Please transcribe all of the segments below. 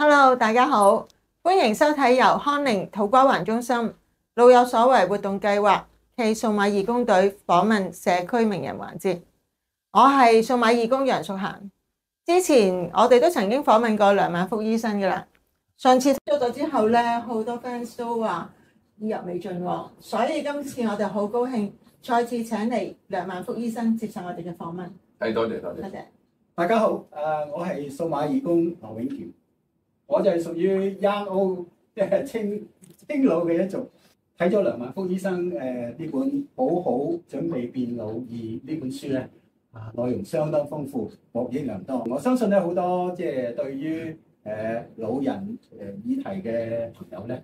Hello，大家好，歡迎收睇由康寧土瓜灣中心老有所為活動計劃暨數碼義工隊訪問社區名人環節。我係數碼義工楊淑嫻。之前我哋都曾經訪問過梁萬福醫生㗎啦。上次做咗之後咧，好多 fans 都話意猶未盡喎，所以今次我哋好高興再次請嚟梁萬福醫生接受我哋嘅訪問。係，多謝。大家好，我係數碼義工劉永橋，我就係屬於 Young O， 即係青老嘅一族。睇咗梁萬福醫生呢本《好好準備變老二》呢本書咧，內容相當豐富，獲益良多。我相信咧好多即係對於老人議題嘅朋友咧，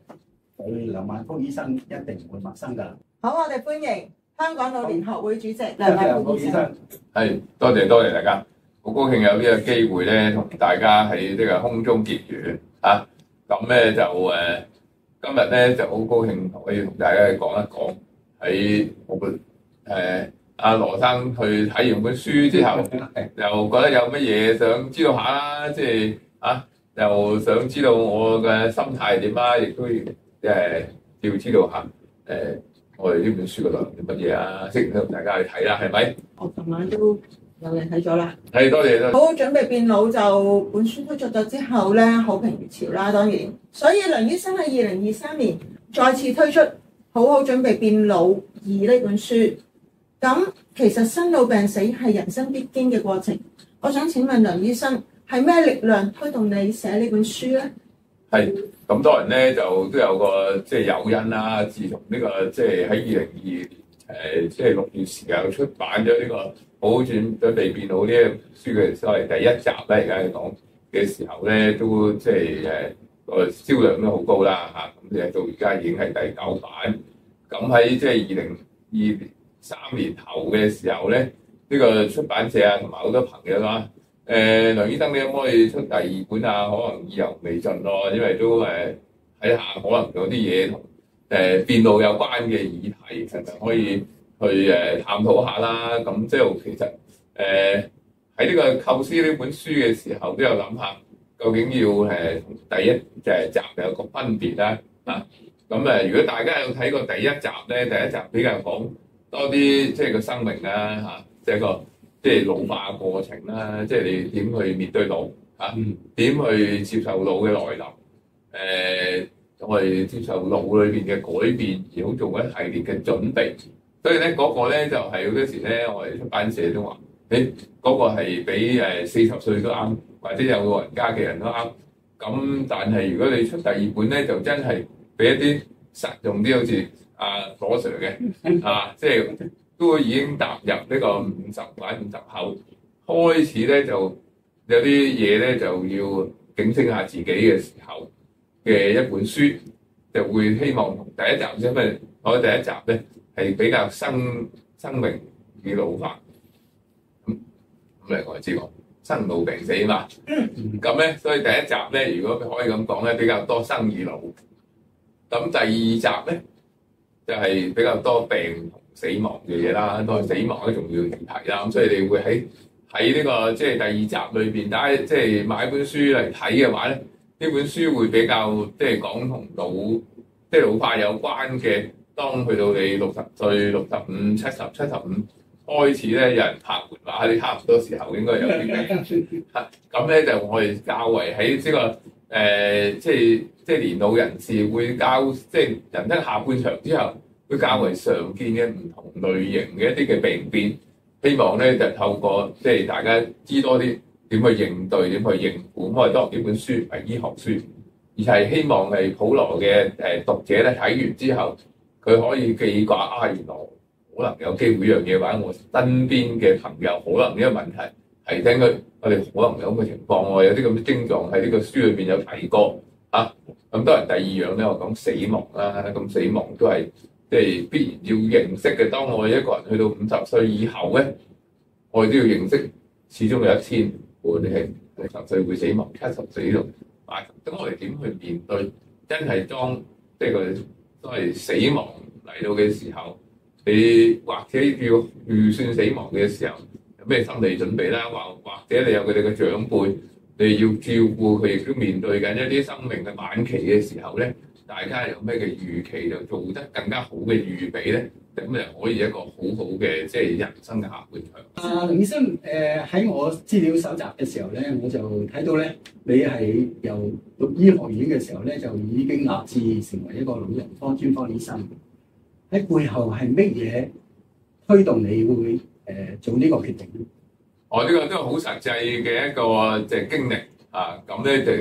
對梁萬福醫生一定唔會陌生㗎。好，我哋歡迎香港老年學會主席梁萬福醫生。係，多謝大家，好高興有呢個機會咧，同大家喺呢個空中結緣啊！咁咧就今日咧就好高興可以同大家講一講喺我阿羅生去睇完本書之後，又覺得有乜嘢想知道下啦，即係又想知道我嘅心態係點啦，亦都要知道下我哋呢本書嘅內容係乜嘢啊，適唔適合大家去睇啦，係咪？我琴晚都有人睇咗啦。係，多謝。好好準備變老就本書推出咗之後咧，好評如潮啦，當然。所以梁醫生喺2023年再次推出《好好準備變老2》呢本書。咁其實生老病死係人生必經嘅過程。我想請問梁醫生，係咩力量推動你寫呢本書咧？係咁多人咧，就都有個即係誘因啦。自從呢個即係喺2022年即係6月時間出版咗呢個好好準備變老呢一本書嘅所謂第一集咧，而家講嘅時候咧，都即係個銷量都好高啦嚇。咁到而家已經係第9版。咁喺即係2023年頭嘅時候咧，呢個出版社同埋好多朋友啦。梁醫生，你可唔可以出第2本啊？可能意猶未盡咯，因為都睇下可能有啲嘢同變老有關嘅議題，係咪可以去探討下啦？咁即係其實喺呢個構思呢本書嘅時候，都有諗下究竟要同第一集有個分別啦。咁如果大家有睇過第一集咧，第一集比較講多啲即係個生命啦即係個。即係老化過程啦，即係你點去面對老點去接受老嘅來臨，我哋接受老裏邊嘅改變，而好做一系列嘅準備。所以咧嗰個咧就係好多時咧，我哋出版社都話，嗰個係俾40歲都啱，或者有老人家嘅人都啱。咁但係如果你出第2本咧，就真係俾一啲實用啲，好似羅 Sir 嘅即係。都已經踏入呢個50或者50後，開始咧就有啲嘢咧就要警醒下自己嘅時候嘅一本書，就會希望同第一集，因為我第一集咧係比較生命與老化，咁我知喎，生老病死啊嘛，咁咧所以第一集咧，如果可以咁講咧，比較多生與老，咁第2集咧就係比較多病死亡嘅嘢啦，都係死亡嘅重要議題啦。咁所以你會喺呢個即係第2集裏邊，大家即係買本書嚟睇嘅話咧，呢本書會比較即係講同老化有關嘅。當去到你60歲、65、70、75開始咧，有人拍門話你差唔多時候應該有啲病。咁咧就我哋較為喺呢個即係年老人士會較即係人生下半場之後。會較為常見嘅唔同類型嘅一啲嘅病變，希望咧就透過即係大家知多啲點去應對、點去應付。我哋當然呢本書唔係醫學書，而係希望係普羅嘅讀者咧睇完之後，佢可以記掛原來可能有機會呢樣嘢，或者我身邊嘅朋友可能呢個問題提醒佢，我哋可能有咁嘅情況，有啲咁嘅症狀喺呢個書裏邊有提過咁當然第2樣咧，我講死亡啦，咁死亡都係。即係必然要認識嘅。當我哋一個人去到50歲以後咧，我哋都要認識，始終有一天我哋係60歲會死亡，70歲呢度80。咁我哋點去面對？真係當即係個所謂死亡嚟到嘅時候，你或者要預算死亡嘅時候，有咩心理準備啦？或者你有佢哋嘅長輩你要照顧佢，亦都面對緊一啲生命嘅晚期嘅時候咧，大家有咩嘅預期就做得更加好嘅預備咧，咁就可以一個好好嘅即係人生嘅下半場。林醫生喺我資料搜集嘅時候咧，我就睇到咧，你係由讀醫學院嘅時候咧，就已經立志成為一個老人科專科醫生。喺背後係乜嘢推動你會做呢個決定咧？我呢個都係好實際嘅一個即係經歷啊！咁咧就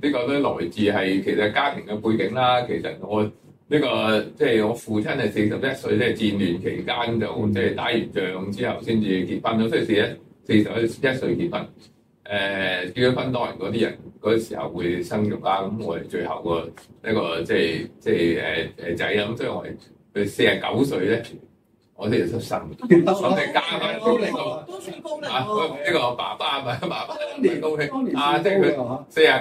呢個都來自係其實家庭嘅背景啦。其實我呢個即係我父親係41歲，即係戰亂期間就即係打完仗之後先至結婚咗，所以41歲結婚。結咗婚當然嗰啲人嗰時候會生育啦。咁我係最後個一個即係仔啦。咁所以我係佢49歲咧。我哋出生，咁你加埋都嚟個都算高齡呢個爸爸咪爸爸年高興啊！即係佢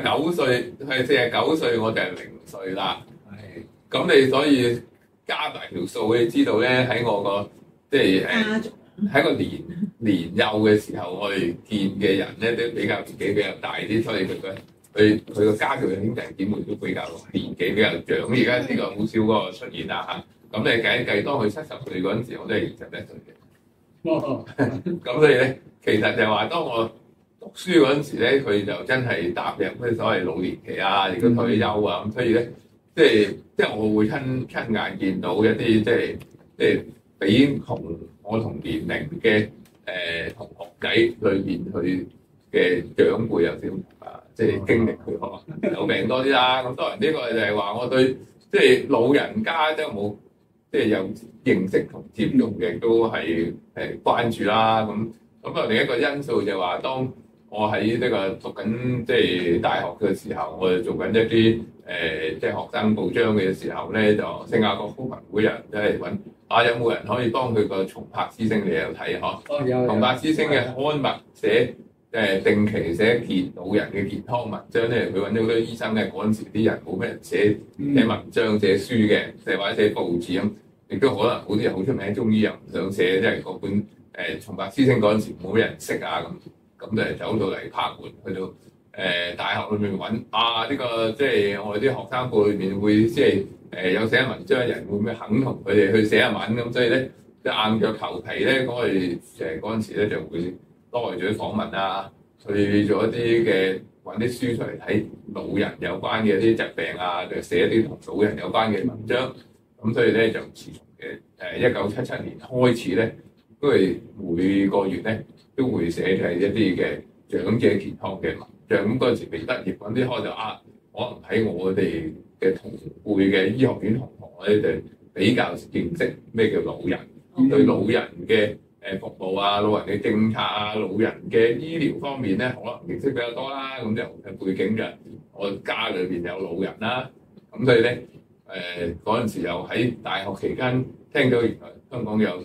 49歲，係49歲，我就係0歲啦。係咁，你所以加埋條數，你知道咧喺我個即係喺個年幼嘅時候，我哋見嘅人咧都比較年紀比較大啲，所以佢個家族嘅兄弟姐妹都比較年紀比較長。而家呢個好少嗰個出現啦嚇。咁你計一計，當佢70歲嗰陣時，我都係21歲嘅。咁所以咧，其實就係話，當我讀書嗰陣時咧，佢就真係踏入咩所謂老年期啊，亦都退休啊。咁所以咧，即係我會親眼見到一啲即係比我同年齡嘅同學仔裏邊佢嘅長輩有少啊，即係經歷佢可能有病多啲啦。咁當然呢個就係話我對即係老人家都冇。即係有認識同接觸嘅都係關注啦。咁另一個因素就係話，當我喺呢個讀緊即係大學嘅時候，我哋做緊一啲即係學生報章嘅時候咧，就聖雅各福群會人即係揾有冇人可以幫佢個松柏師星，你有睇嗬？有松柏師星嘅刊物寫定期寫老人嘅健康文章咧，佢揾咗好多醫生咧，嗰陣時啲人冇咩人寫文章寫書嘅，即係或者寫報紙咁，亦都可能好啲好出名中醫又唔想寫，即係嗰本松柏師星嗰陣時冇咩人識啊咁就走到嚟拍門，去到大學裏面揾呢個即係我哋啲學生報裏面會即係有寫文章嘅人會唔會肯同佢哋去寫下文咁，所以咧即係硬著頭皮咧，我哋嗰陣時咧就會多做啲訪問啊，去做一啲嘅揾啲書出嚟睇老人有關嘅一啲疾病啊，就寫一啲同老人有關嘅文章。咁所以咧就自從1977年開始咧，都係每個月咧都會寫係一啲嘅長者健康嘅文章。咁嗰陣時未畢業，揾啲開就可能喺我哋嘅同輩嘅醫學院同學咧，就比較認識咩叫老人，對老人嘅服務啊、老人嘅政策啊、老人嘅醫療方面咧，可能認識比較多啦。咁就背景就我家裏邊有老人啦，咁所以咧嗰陣時又喺大學期間聽到原來香港有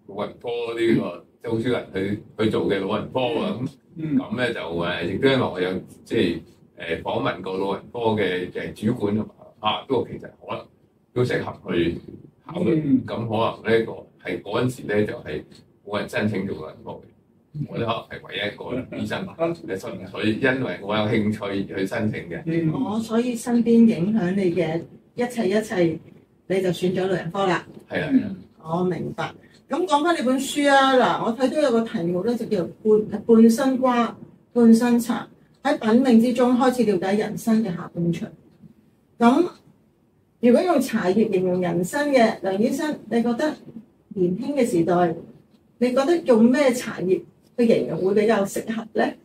老人科呢個即係好少人去做嘅老人科啊。咁咧就亦都因為我有即係訪問過老人科嘅主管同埋都其實可能都適合去考慮。咁可能呢個係嗰陣時咧就係冇人申請做老人科嘅，我咧可能係唯一一個醫生嘅純粹因為我有興趣而去申請嘅。所以身邊影響你嘅一切，你就選咗老人科啦。係啊，我明白。咁講翻你本書啊，嗱，我睇到有個題目咧，就叫半生瓜半生茶，喺品茗之中開始了解人生嘅下半場。咁如果用茶葉形容人生嘅梁醫生，你覺得年輕嘅時代，你覺得用咩茶葉去形容會比較適合咧？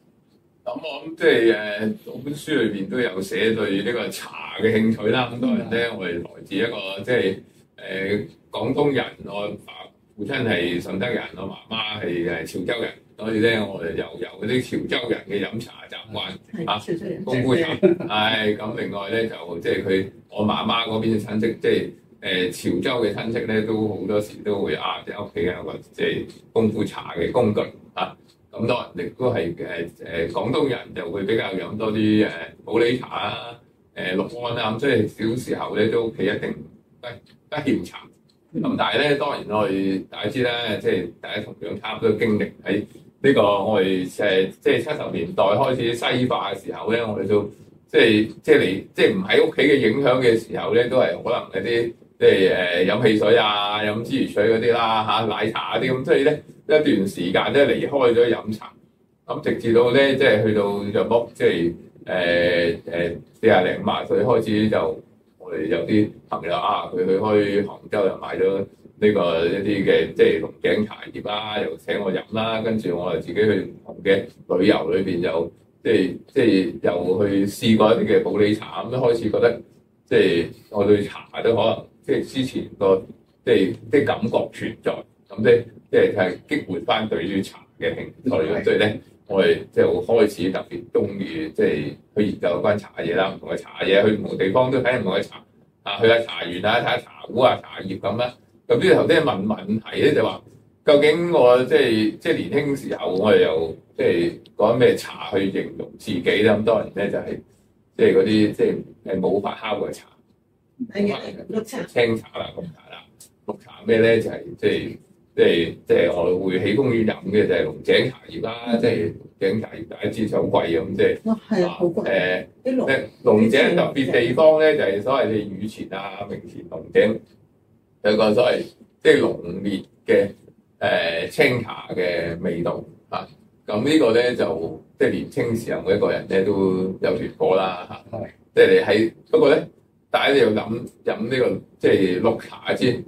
咁我諗即係我本書裏邊都有寫對呢個茶嘅興趣啦。咁當然咧，我哋來自一個即係廣東人，我父親係順德人，我媽媽係潮州人，所以咧我哋又有嗰啲潮州人嘅飲茶習慣功夫茶。咁另外咧就即係我媽媽嗰邊嘅親戚，即係潮州嘅親戚咧，都好多時都會即係屋企有個即係功夫茶嘅工具啊。咁當然亦都係廣東人就會比較飲多啲普洱茶啊、六安啊。咁所以小時候咧都屋企一定不欠茶。咁但係咧，當然我哋大家知啦，即係大家同樣差唔多經歷喺呢個我哋即係70年代開始西化嘅時候咧，我哋都即係唔喺屋企嘅影響嘅時候咧，都係可能一啲即係飲汽水啊、飲支魚水嗰啲啦嚇、奶茶嗰啲咁，所以咧一段時間咧離開咗飲茶，咁直至到咧即係去到入屋即係40零50歲開始就我哋有啲朋友啊，佢去開杭州又買咗呢個一啲嘅即係龍井茶葉啦，又請我飲啦，跟住我哋自己去唔同嘅旅遊裏邊又即係又去試過一啲嘅普洱茶，咁開始覺得即係我對茶都可能即係之前個即係感覺存在，咁即係激活翻對於茶嘅興趣咯，所以咧我哋即係開始特別中意即係去研究有關茶嘢啦，唔同嘅茶嘢，去唔同地方都睇唔同嘅茶啊，去下茶園啊，睇下茶壺啊、茶葉咁啦。咁之後即係問問題咧，就話究竟我即係年輕時候，我哋又即係講咩茶去形容自己咧？咁當然咧就係即係嗰啲即係冇發酵嘅茶，綠茶、青茶啦、綠茶啦。綠茶咩咧？就係即係我會喺公園飲嘅就係龍井茶葉啦，即係龍井茶葉大家知好貴咁，即係係啊，好貴。龍井特別地方咧就係所謂嘅雨前啊、明前龍井。有個所謂即係濃烈嘅青茶嘅味道嚇，咁呢個咧就即係年青時候每一個人咧都有段過啦嚇，即係你喺不過咧，大家都要飲呢個即係綠茶先，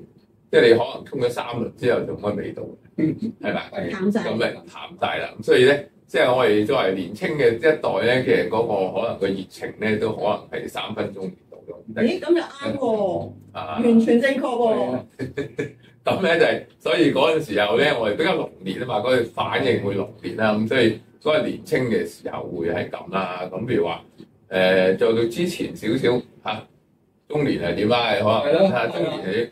即係你可能沖咗3輪之後仲冇乜味道，係咪？淡晒，咁咪淡晒啦。咁所以咧，即係我哋作為年青嘅一代咧，其實嗰個可能個熱情咧都可能係3分鐘。咦，咁就啱喎，啊，完全正確喎。咁咧就係，所以嗰陣時候咧，我哋比較濃烈啊嘛，嗰個反應會濃烈啦。咁所以嗰個年青嘅時候會係咁啦。咁譬如話做到之前少少嚇，中年係點啊？可能嚇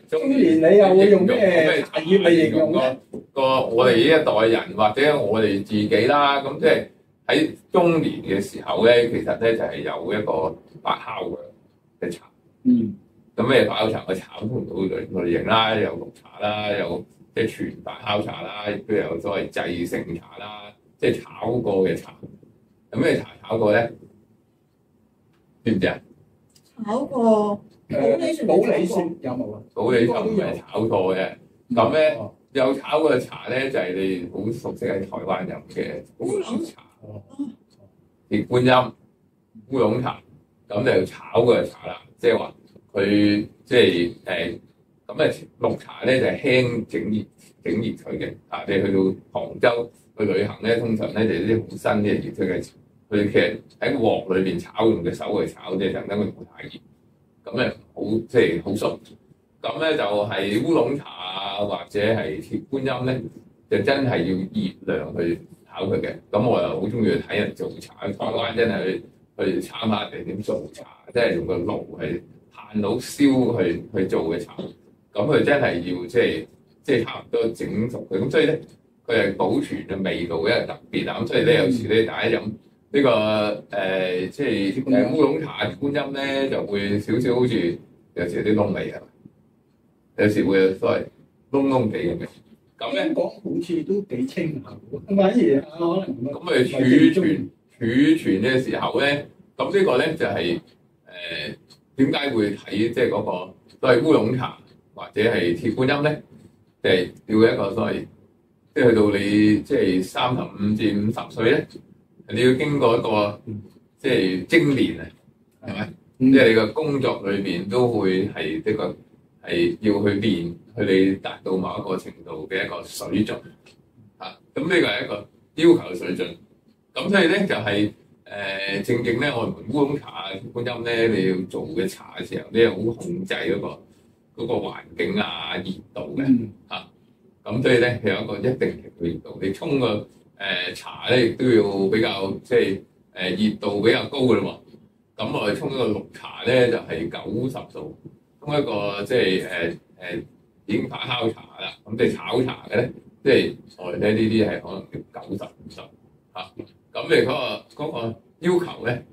中年你又會用咩茶葉嚟形容咧？個我哋呢一代人或者我哋自己啦，咁即係喺中年嘅時候咧，其實咧就係有一個發酵嘅茶。咁咩發酵茶嘅茶唔同類型啦，有綠茶啦，有即係全發酵茶啦，亦都有所謂製成茶啦，即係炒過嘅茶。有咩茶炒過咧？知唔知啊？炒過普洱雪有冇啊？普洱就唔係炒過嘅。咁咧有炒過嘅茶咧，就係你好熟悉喺台灣飲嘅烏龍茶、鐵觀音、烏龍茶，咁就炒過嘅茶啦。即係話佢即係咁綠茶咧就係輕整熱佢嘅。啊，你去到杭州去旅行咧，通常咧就啲好新嘅熱出嘅茶，佢其實喺鑊裏邊炒，用隻手去炒啫，等佢唔太熱。咁咧好即係好熟。咁咧就係烏龍茶啊，或者係鐵觀音咧，就真係要熱量去炒佢嘅。咁我又好中意去睇人做茶，台灣真係去炒下人哋點做茶。即係用個爐係炭爐燒去做嘅茶，咁佢真係要即係差唔多整熟佢，咁所以咧佢係保存嘅味道咧特別啊，咁所以咧有時咧大家飲呢個即係烏龍茶、鐵觀音咧就會少少好似有時有啲燶味啊，有時會有所謂燶地嘅味。咁咧講好似都幾清下，反而可能咁佢儲存嘅時候咧，咁呢個咧就係。點解會睇即係嗰個所謂烏龍茶或者係鐵觀音咧？即係要一個所謂即係去到你即係35至50歲咧，你要經過一個即係精練啊，係咪？即係你個工作裏邊都會係呢個係要去練，去你達到某一個程度嘅一個水準啊。咁呢個係一個要求水準。咁所以咧就係。正經咧，我哋烏龍茶、鐵觀音咧，你要做嘅茶嘅時候，你又好控制嗰個環境啊、熱度嘅嚇。咁所以咧，佢有一個一定嘅熱度。你沖個茶咧，亦都要比較即係熱度比較高嘅咯喎。咁我哋沖一個綠茶咧，就係90度。沖一個即係已經發酵茶啦。咁即係炒茶嘅咧，即係我哋咧呢啲係可能要95度嚇。咁你嗰個要求咧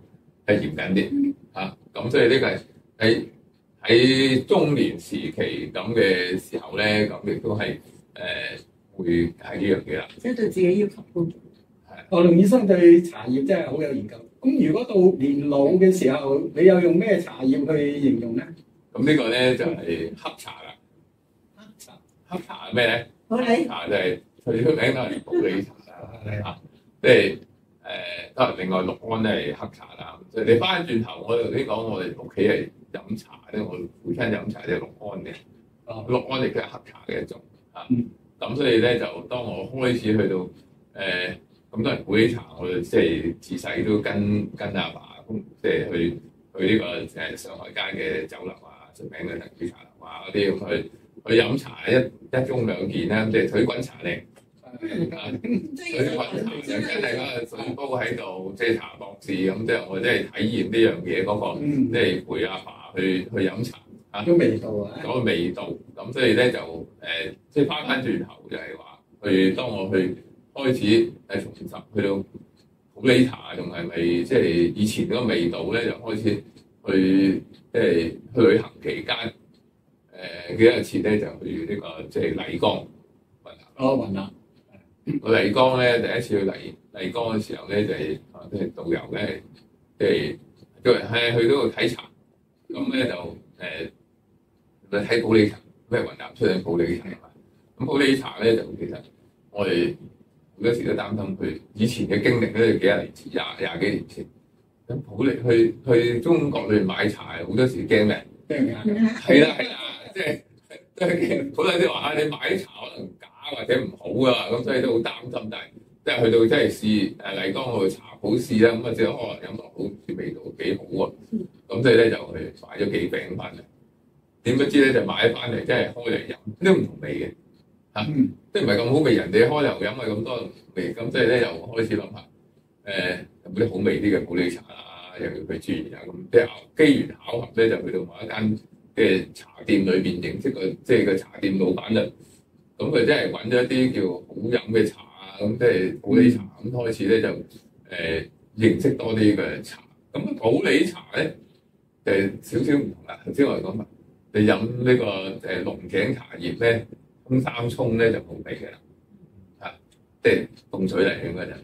係嚴謹啲嚇，咁所以呢個係喺中年時期咁嘅時候咧，咁亦都係會係呢樣嘢啦。即係對自己要求高。龍醫生對茶葉真係好有研究。咁如果到年老嘅時候，你又用咩茶葉去形容咧？咁呢個咧就係黑茶啦。黑茶係咩咧？黑茶就係最出名都係普洱茶啦。嚇，即係當然另外六安咧係黑茶啦。即係你翻轉頭，我頭先講我哋屋企係飲茶咧，我父親飲茶就係六安嘅。六安亦都係黑茶嘅一種嚇。咁所以咧就當我開始去到咁多人普洱茶，我即係自細都跟阿爸，即係去呢個上海間嘅酒樓啊，出名嘅特許茶樓啊嗰啲咁去飲茶一盅兩件啦，即係水滾茶靚。水滾茶就梗係嗰個水煲喺度，即係茶博士咁，即係我即係體驗呢樣嘢嗰個，即係陪阿爸去飲茶嚇。個味道啊！嗰個味道，咁所以咧就即係翻轉頭就係話，當我去開始重拾去到普洱茶，仲係咪即係以前嗰個味道咧？就開始去即係去旅行期間，幾多次咧就去呢個即係麗江雲南。雲南。麗江咧第一次去麗江嘅時候咧就係即係導遊咧，即係叫人去嗰度睇茶，咁咧就咪睇普洱茶，咩雲南出名普洱茶嘛。咁普洱茶咧就其實我哋好多時都擔心佢以前嘅經歷咧，幾廿年前、廿幾年前。咁普洱去中國裏面買茶，好多時驚咩？驚係啦，即係都係驚。好多啲話你買茶可能假或者唔好啊，咁所以都好擔心。但係即係去到真係試麗江嗰個茶鋪試啦，咁啊即係可能飲落好似味道幾好喎。咁所以咧就去買咗幾餅翻嚟。點不知咧就買翻嚟真係開嚟飲都唔同味嘅嚇，即係唔係咁好味。人哋開嚟飲係咁多味，咁所以咧又開始諗下有冇啲好味啲嘅普洱茶啊，又要去專啊咁。即係機緣巧合咧就去到某一間嘅茶店裏邊認識即係個茶店老闆啦。咁佢真係揾咗一啲叫好飲嘅茶啊，咁即係普洱茶咁開始咧就認識多啲嘅茶。咁普洱茶咧少少唔同啦。頭先我哋講話。你飲呢個龍井茶葉咧，沖三沖咧就冇味嘅啦，嚇，即係凍水嚟嘅嗰陣。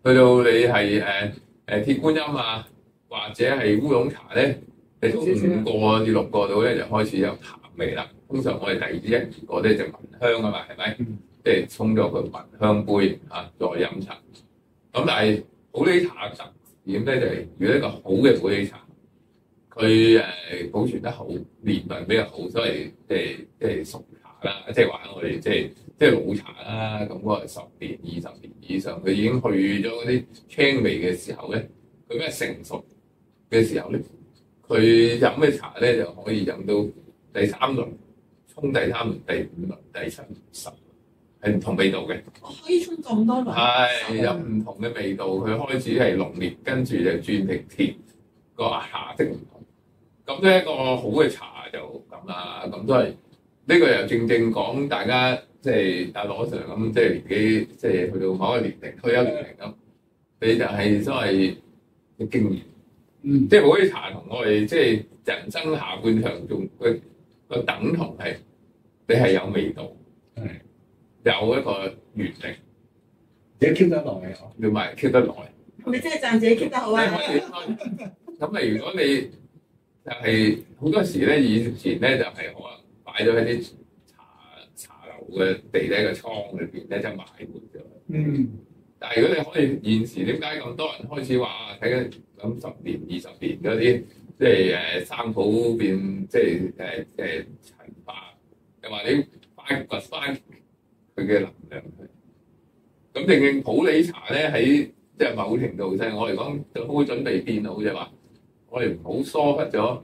去到你係鐵觀音啊，或者係烏龍茶咧，你沖5個至6個度咧就開始有淡味啦。通常我哋第1、2個咧就聞香啊嘛，係咪？即係沖咗個聞香杯嚇，再飲茶。咁但係普洱茶嘅特點咧就係，如果一個好嘅普洱茶。佢保存得好，年份比較好，所以即係熟茶啦，即係話我哋即係老茶啦。咁嗰個10年、20年以上，佢已經去咗嗰啲青味嘅時候咧，佢比較成熟嘅時候咧，佢飲嘅茶咧就可以飲到第3輪，沖第3輪、第5輪、第7輪、10輪，係唔同味道嘅。可以沖咁多輪？係有唔同嘅味道，佢開始係濃烈，跟住就轉成甜，個茶色唔同。咁呢一個好嘅茶就咁啦，咁都係呢個又正講大家即係阿羅 Sir 咁，即係年紀即係去到某個年齡退休年齡咁，你就係所謂嘅經驗，即係普洱茶同我哋即係人生下半場仲個等同係你係有味道，有一個閱歷，自己 keep 得耐，要埋 keep 得耐。係咪真係讚自己 keep 得好啊？咁你如果你就係好多時咧，以前咧就係可能擺咗喺啲茶樓嘅地底嘅倉裏邊咧，就埋沒咗。但係如果你可以現時點解咁多人開始話睇緊咁10年、20年嗰啲，即係生普變，即係陳化，又話你發掘翻佢嘅能量去。咁正普洱茶咧喺即係某程度上，我嚟講就好準備變老就話。我哋唔好疏忽咗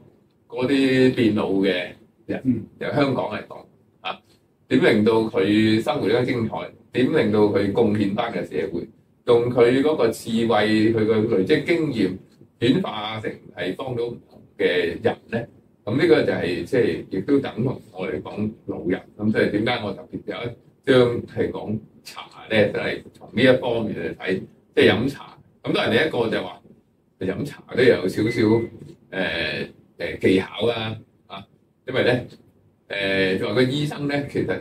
嗰啲變老嘅人，由香港嚟講嚇，點令到佢生活得精彩？點令到佢貢獻翻嘅社會？用佢嗰個智慧，佢嘅累積經驗，轉化成係幫到唔同嘅人咧。咁呢個就係即係亦都等同我哋講老人。咁所以點解我特別有一章係講茶咧？就係從呢一方面嚟睇，即係飲茶。咁當然另一個就話。飲茶都有少少技巧啦，因為咧就話個醫生咧其實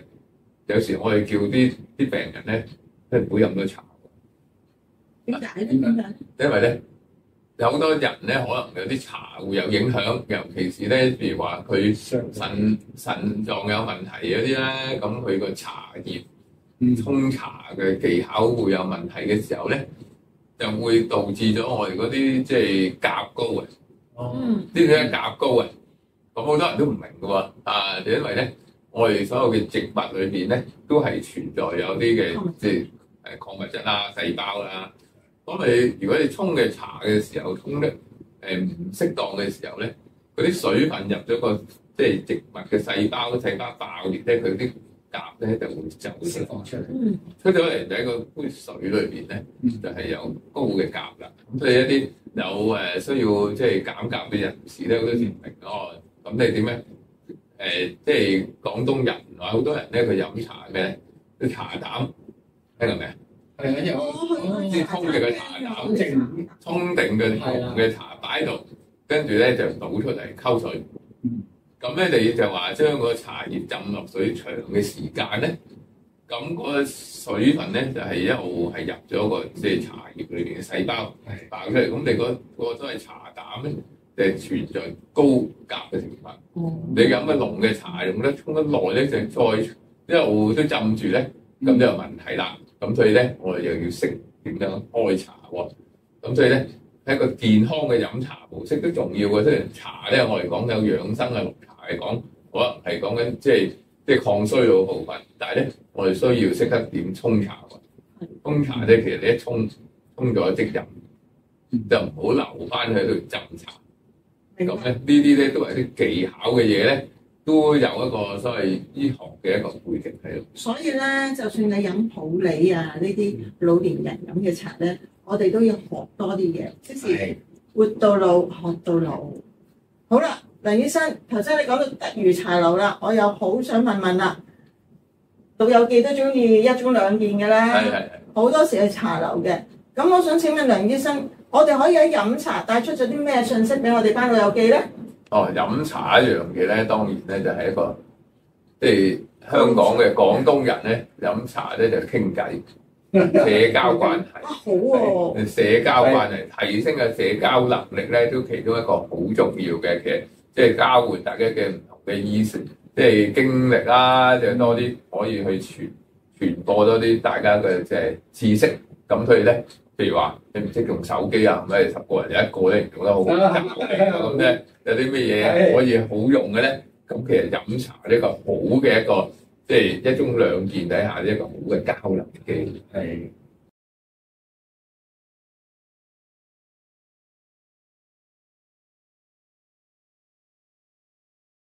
有時我哋叫啲病人咧，即係唔好飲多茶。點解咧？點解？因為咧有好多人咧，可能有啲茶會有影響，尤其是咧，譬如話佢腎臟有問題嗰啲咧，咁佢個茶葉沖茶嘅技巧會有問題嘅時候咧，就會導致咗我哋嗰啲即係甲高啊。知唔知咧甲高啊？咁好多人都唔明嘅喎，就因為咧，我哋所有嘅植物裏邊咧，都係存在有啲嘅即係礦物質啦、細胞啦。咁你如果你沖嘅茶嘅時候沖得唔適當嘅時候咧，嗰啲水分入咗個即係植物嘅細胞爆裂咧，佢啲甲咧就會釋放出嚟。出咗嚟就喺個杯水裏邊咧，就係有高嘅甲啦。咁所以一啲有需要即係減甲嘅人士咧，好多時唔明哦。咁你點咧？即係廣東人話好多人咧，佢飲茶係咩咧？啲茶膽聽過未啊？係啊，有即係沖嘅個茶膽，沖定嘅紅嘅茶擺喺度，跟住咧就倒出嚟溝水。咁咧你就話將個茶葉浸落水長嘅時間咧，咁個水分咧就係一路係入咗個即係茶葉裏邊嘅細胞爆出嚟。咁你嗰個都係茶膽咧，就係存在高甲嘅成分。你飲嘅濃嘅茶用得沖得耐咧，就再一路都浸住咧，咁就有問題啦。咁所以咧，我哋又要識點樣開茶喎。咁所以咧，一個健康嘅飲茶模式都重要嘅。雖然茶咧，我哋講有養生嘅綠茶係講，可能係講緊即係抗衰老部分，但係咧，我哋需要識得點沖茶喎。沖茶咧，其實你一沖咗即飲，就唔好留翻喺度浸茶。咁咧，呢啲咧都係啲技巧嘅嘢咧。都有一個所謂醫學嘅一個背景喺度。所以咧，就算你飲普洱啊呢啲老年人飲嘅茶咧，我哋都要學多啲嘢，即是活到老學到老。好啦，梁醫生，頭先你講到德裕茶樓啦，我又好想問啦，老友記都中意一盅兩件嘅啦，好多時去茶樓嘅。咁我想請問梁醫生，我哋可以喺飲茶帶出咗啲咩信息俾我哋班老友記咧？飲茶一樣嘢咧，當然咧就係一個即係香港嘅廣東人咧飲茶咧就傾偈，社交關係。好喎！社交關係提升嘅社交能力咧，都其中一個好重要嘅，其實即係交換大家嘅唔同嘅意識，即係經歷啦，就多啲可以去傳播多啲大家嘅即係知識。咁所以咧，譬如話你唔識用手機啊，咁10個人有1個咧用得好咁咧，有啲咩嘢可以好用嘅咧？咁其實飲茶呢個好嘅一個，即係一盅兩件底下一個好嘅交流嘅機會。係。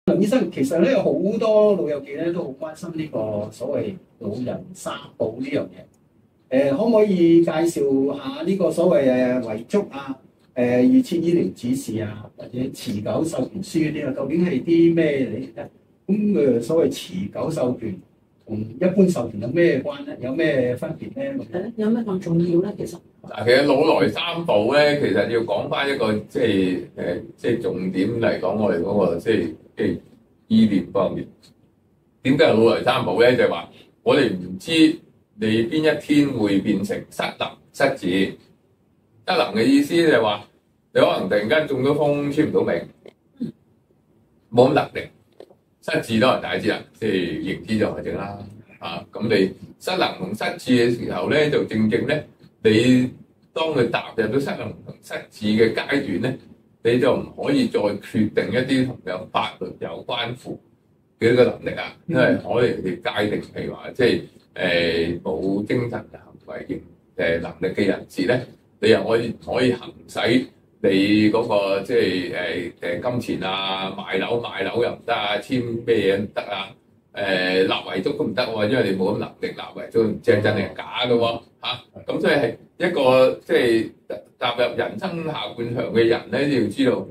梁醫生，其實咧有好多老友記咧都好關心呢個所謂老人三寶呢樣嘢。可唔可以介紹下呢個所謂遺囑啊、預設醫療指示啊，或者持久授權書嗰啲啊？究竟係啲咩嚟嘅？咁所謂持久授權同一般授權有咩關咧？有咩分別咧？有咩咁重要咧？其實其實老來三寶咧，其實要講翻一個即係重點嚟講，我哋嗰個即係醫療方面。點解係老來三寶咧？就係話我哋唔知你邊一天會變成失能失智。失能嘅意思就係話你可能突然間中咗風，出唔到名，冇咁能力。失智當然大家知啦，即係認知障礙症啦。咁你失能同失智嘅時候咧，就正咧，你當佢踏入咗失能同失智嘅階段咧，你就唔可以再決定一啲同有法律有關乎嘅一個能力啊，因為可以界定，譬如話即係冇精神行為能力嘅人士咧，你又可以行使你嗰個即係金錢啊，買樓又唔得啊，簽咩嘢唔得啊，立遺囑都唔得喎，因為你冇咁能力立遺囑，唔知係真定係假嘅喎。咁所以係一個即係踏入人生下半場嘅人咧，你要知道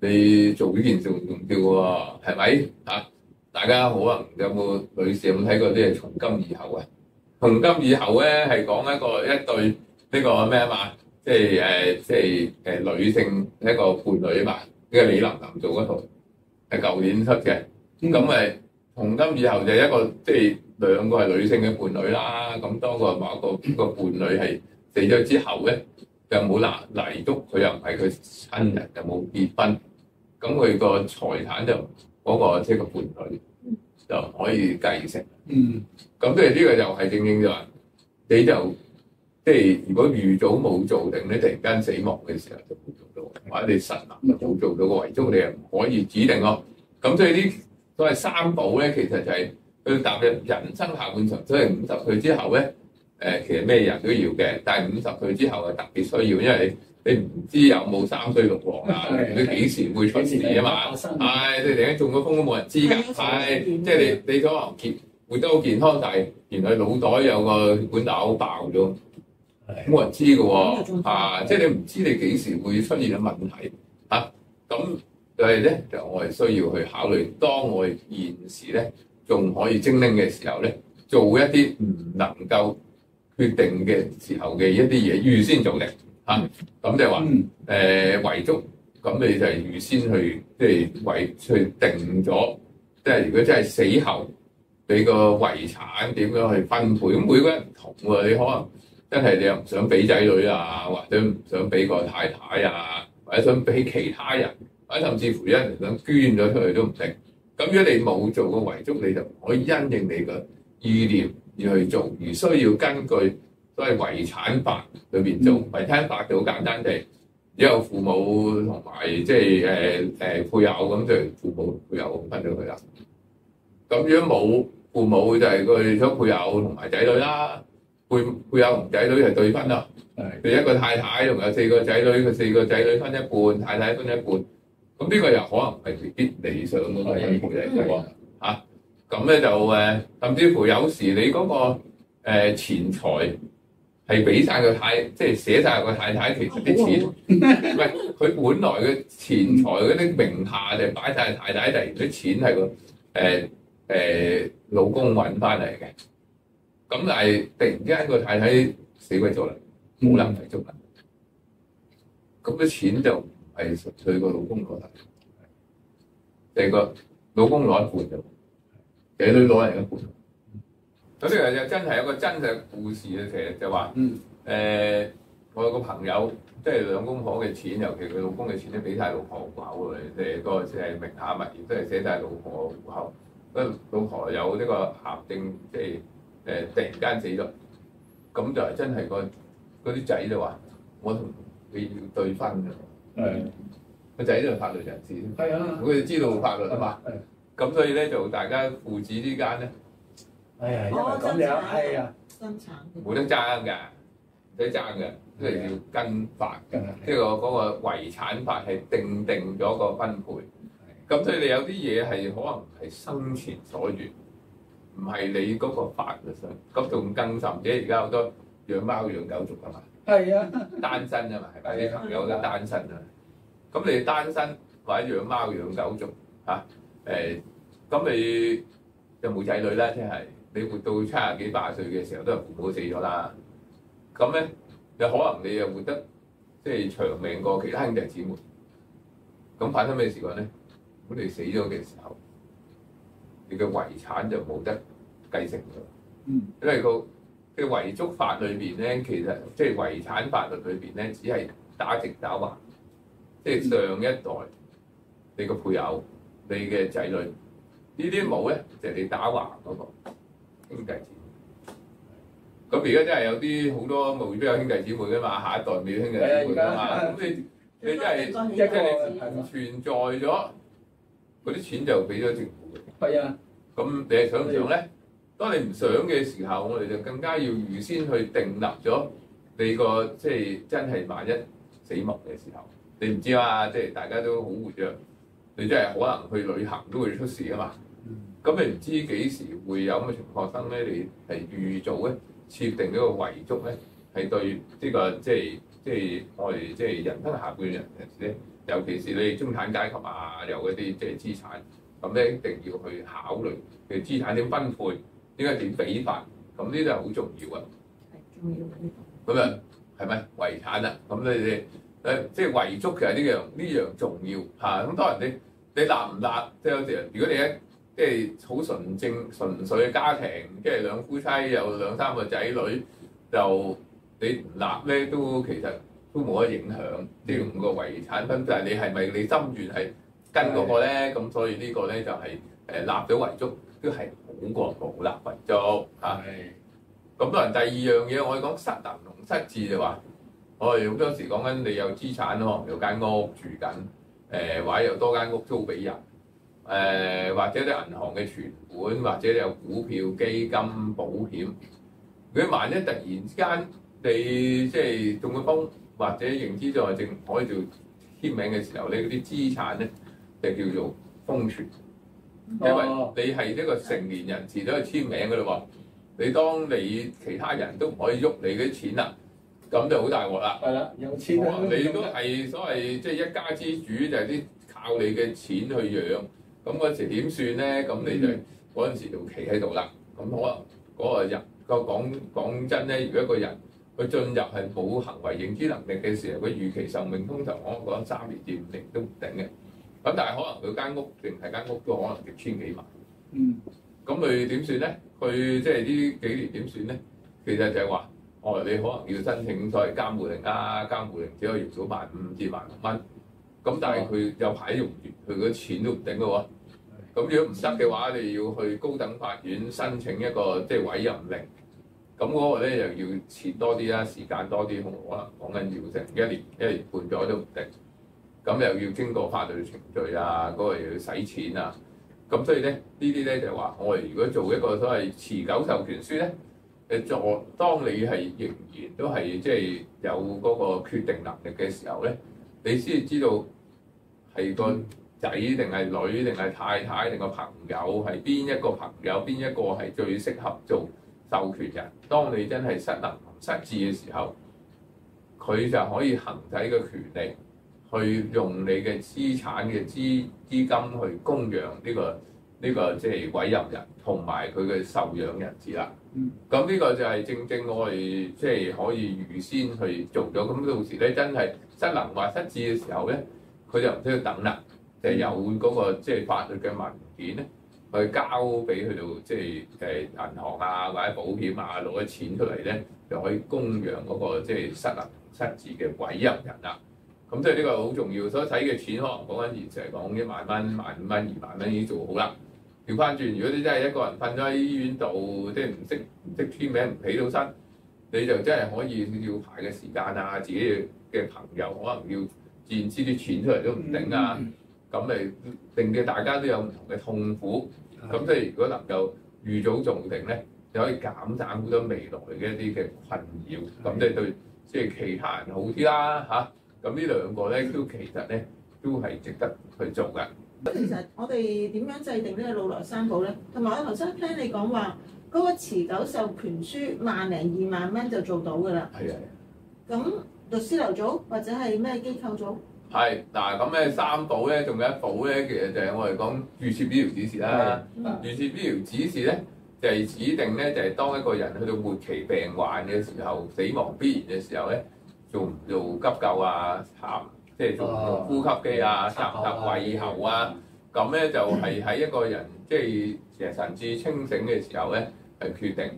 你做呢件事重要喎，係咪？大家可能有冇女士有冇睇過啲係從今以後啊？從今以後咧係講一對呢個咩啊嘛？即係女性一個伴侶啊嘛，呢個李琳做嗰套係舊年出嘅。咁從今以後就係一個即係兩個係女性嘅伴侶啦，咁當個某一個伴侶係死咗之後咧，又冇遺囑，佢又唔係佢親人，又冇結婚，咁佢個財產就嗰個即係個伴侶就可以繼承。咁即係呢個又係正正就話，你就即係如果預早冇做定咧，突然間死亡嘅時候就冇做到，或者你實立冇做到個遺囑，你又唔可以指定咯。咁所以呢所謂三寶咧，其實就係佢踏入人生下半場，即係50歲之後咧，其實咩人都要嘅，但係50歲之後係特別需要，因為你唔知有冇三衰六旺啊，你幾時會出事啊嘛？你突然間中咗風都冇人知㗎，即係你可能活得好健康，但係原來腦袋有個管道爆咗，冇人知㗎喎，即係你唔知你幾時會出現嘅問題咁所以咧就我哋需要去考慮，當我哋現時咧仲可以精靈嘅時候咧，做一啲唔能夠決定嘅時候嘅一啲嘢，預先做定咁即係話遺囑，咁你就係預先去即係去定咗，即係如果真係死後你個遺產點樣去分配，咁每個人唔同喎，你可能真係你又唔想俾仔女啊，或者唔想俾個太太啊，或者想俾其他人。或者甚至乎一人想捐咗出去都唔定，咁如果你冇做過遺囑，你就唔可以因應你嘅意念而去做，而需要根據所謂遺產法裏邊做。遺產法就好簡單地，有父母同埋即係配偶咁，就父母配偶分咗佢啦。咁如果冇父母就係佢咗配偶同埋仔女啦，配偶同仔女係對分啦。佢一個太太同有4個仔女，佢4個仔女分一半，太太分一半。咁呢個又可能係未必理想嗰個分配嚟嘅喎，咁咧就甚至乎有時你嗰個錢財係俾晒個即係寫晒個太太，其實啲錢唔係佢本來嘅錢財嗰啲名下就擺晒太太，但係啲錢係個老公揾翻嚟嘅。咁但係突然之間個太太死鬼咗啦，冇能遺囑啦，咁啲錢就〜係純粹個老公攞得，係個老公攞一半就，仔女攞另一半。咁呢個就真係一個真實故事啊！其實就話，我有個朋友，即係兩公婆嘅錢，尤其佢老公嘅錢都俾晒老婆戶口嘅，即係個名下物業都係寫晒老婆戶口。咁老婆有呢個癌症，即係突然間死咗，咁就係真係嗰啲仔就話：我同你要對分㗎。個仔都係法律人士，佢哋知道法律啊嘛，咁所以咧就大家父子之間咧，因為咁樣冇得爭㗎，唔使爭嘅，即係要跟法㗎，即係嗰個遺產法係定咗個分配，咁所以你有啲嘢係可能係生前所願，唔係你嗰個法律上，咁仲更甚者，而家好多養貓養狗族㗎嘛。單身啊嘛，係咪？啲朋友都單身啊。咁你單身或者養貓養狗族咁你就冇仔女啦，即係你活到70幾80歲嘅時候，都係父母死咗啦。咁咧，有可能你又活得即係長命過其他兄弟姊妹。咁發生咩事幹咧？咁你死咗嘅時候，你嘅遺產就冇得繼承咗。因為嘅遺囑法裏邊咧，其實即係遺產法律裏邊咧，只係打直打橫，即係上一代你個配偶、你嘅仔女呢啲冇咧，就係你打橫嗰個兄弟姊妹。咁而家真係有啲好多冇都有兄弟姊妹噶嘛，下一代未有兄弟姊妹噶嘛，咁你真係即係你唔存在咗，嗰啲錢就俾咗政府嘅。咁你係想唔想咧？當你唔想嘅時候，我哋就更加要預先去訂立咗你個即係真係萬一死亡嘅時候，你唔知嘛？即係大家都好活躍，你真係可能去旅行都會出事啊嘛。咁你唔知幾時會有咁嘅情況生咧？你係預早咧設定呢個遺囑咧，係對呢個即係我哋即係人生下半人咧，尤其是你中產階級啊，有一啲即係資產，咁咧一定要去考慮嘅資產點分配。應該點俾法？咁呢啲係好重要啊！係重要咁啊，係咪遺產啊？咁你哋即係遺囑，其實呢樣重要嚇。咁當然你立唔立，即係有時如果你即係好純粹嘅家庭，即係兩夫妻有2、3個仔女，就你唔立咧都其實都冇乜影響，即係用個遺產分，但係你係咪你心願係跟嗰個咧？咁所以呢個咧就係立咗遺囑都係好過冇立遺囑嚇。咁當然第二樣嘢我哋講失能同失智就話，我哋好多時講緊你有資產咯，有間屋住緊，或者有多間屋租俾人。或者啲銀行嘅存款，或者你有股票、基金、保險。如果萬一突然之間你即係中咗風，或者認知在證可以做簽名嘅時候，你嗰啲資產咧就叫做封存，因為你係一個成年人士都係簽名嘅咯喎。你當你其他人都唔可以喐你嗰啲錢啦，咁就好大鑊啦。係啦，有錢你都係所謂即係一家之主，就係啲靠你嘅錢去養。咁嗰時點算咧？咁你就嗰陣時就企喺度啦。咁可能嗰個人講真咧，如果一個人佢進入係冇行為認知能力嘅時候，佢預期壽命通常我講3年至5年都唔定嘅。咁但係可能佢間屋定係間屋都可能值千幾萬。咁佢點算咧？佢即係呢幾年點算咧？其實就係話，你可能要申請所謂監護令啦，監護令只可以用到15,000至16,000蚊。咁但係佢有排用完，佢嗰錢都唔頂嘅喎。咁如果唔得嘅話，你要去高等法院申請一個即係委任令。咁嗰個咧又要錢多啲啦，時間多啲，可能講緊要成1年半載都唔定。咁又要經過法律程序啊，嗰個又要使錢啊。咁所以咧，呢啲咧就係話，我哋如果做一個所謂持久授權書咧，當你係仍然都係即係有嗰個決定能力嘅時候咧，你先知道係個仔定係女定係太太定個朋友係邊一個朋友，邊一個係最適合做授權人。當你真係失能同失智嘅時候，佢就可以行使個權利，去用你嘅資產嘅資金去供養呢個即係委任人同埋佢嘅受養人士啦。咁呢個就係正正我哋即係可以預先去做咗。咁到時咧真係失能或失智嘅時候咧，佢就唔需要等啦。就有嗰個即係法律嘅文件咧，去交俾佢到即係銀行啊或者保險啊攞啲錢出嚟咧，就可以供養嗰個即係失能失智嘅委任人啦。咁所以呢個好重要，所以使嘅錢可能講緊現時嚟講1萬蚊、15,000蚊、2萬蚊已經做好啦。調翻轉，如果你真係一個人瞓咗喺醫院度，即係唔識簽名唔起到身，你就真係可以要排嘅時間啊，自己嘅朋友可能要墊支啲錢出嚟都唔定啊。咁咪令到大家都有唔同嘅痛苦，咁即係如果能夠預早做定咧，就可以減省好多未來嘅一啲嘅困擾，咁即係對即係其他人好啲啦嚇。咁呢兩個咧都其實咧都係值得去做嘅。其實我哋點樣制定呢個老來三保咧？同埋我頭先聽你講話嗰個持久授權書1零2萬蚊就做到㗎啦。係啊。咁律師樓組或者係咩機構組？係嗱，咁咧三保咧，仲有一保咧，其實就係我哋講預設醫療指示啦。預設醫療指示咧，就係指定咧，就係當一個人去到末期病患嘅時候、死亡必然嘅時候咧，做唔做急救啊？即係做唔做呼吸機啊？插唔插胃喉啊？咁咧就係喺一個人即係其實神志清醒嘅時候咧，係決定。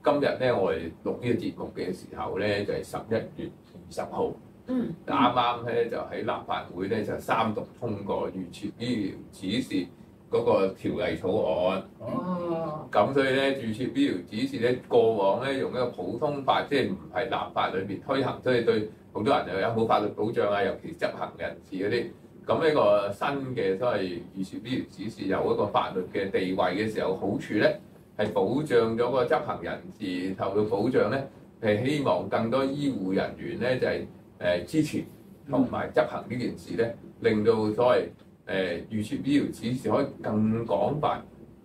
今日咧，我哋錄呢個節目嘅時候咧，就係11月20號。啱啱咧就喺立法會咧就三讀通過預設醫療指示嗰個條例草案。咁所以咧預設醫療指示咧過往咧用一個普通法，即係唔係立法裏邊推行，所以對好多人又有冇法律保障啊，尤其執行人士嗰啲。咁呢個新嘅所謂預設醫療指示有一個法律嘅地位嘅時候，好處咧係保障咗個執行人士受到保障咧，係希望更多醫護人員咧就係支持同埋執行呢件事咧，令到所謂預設醫療指示可以更廣泛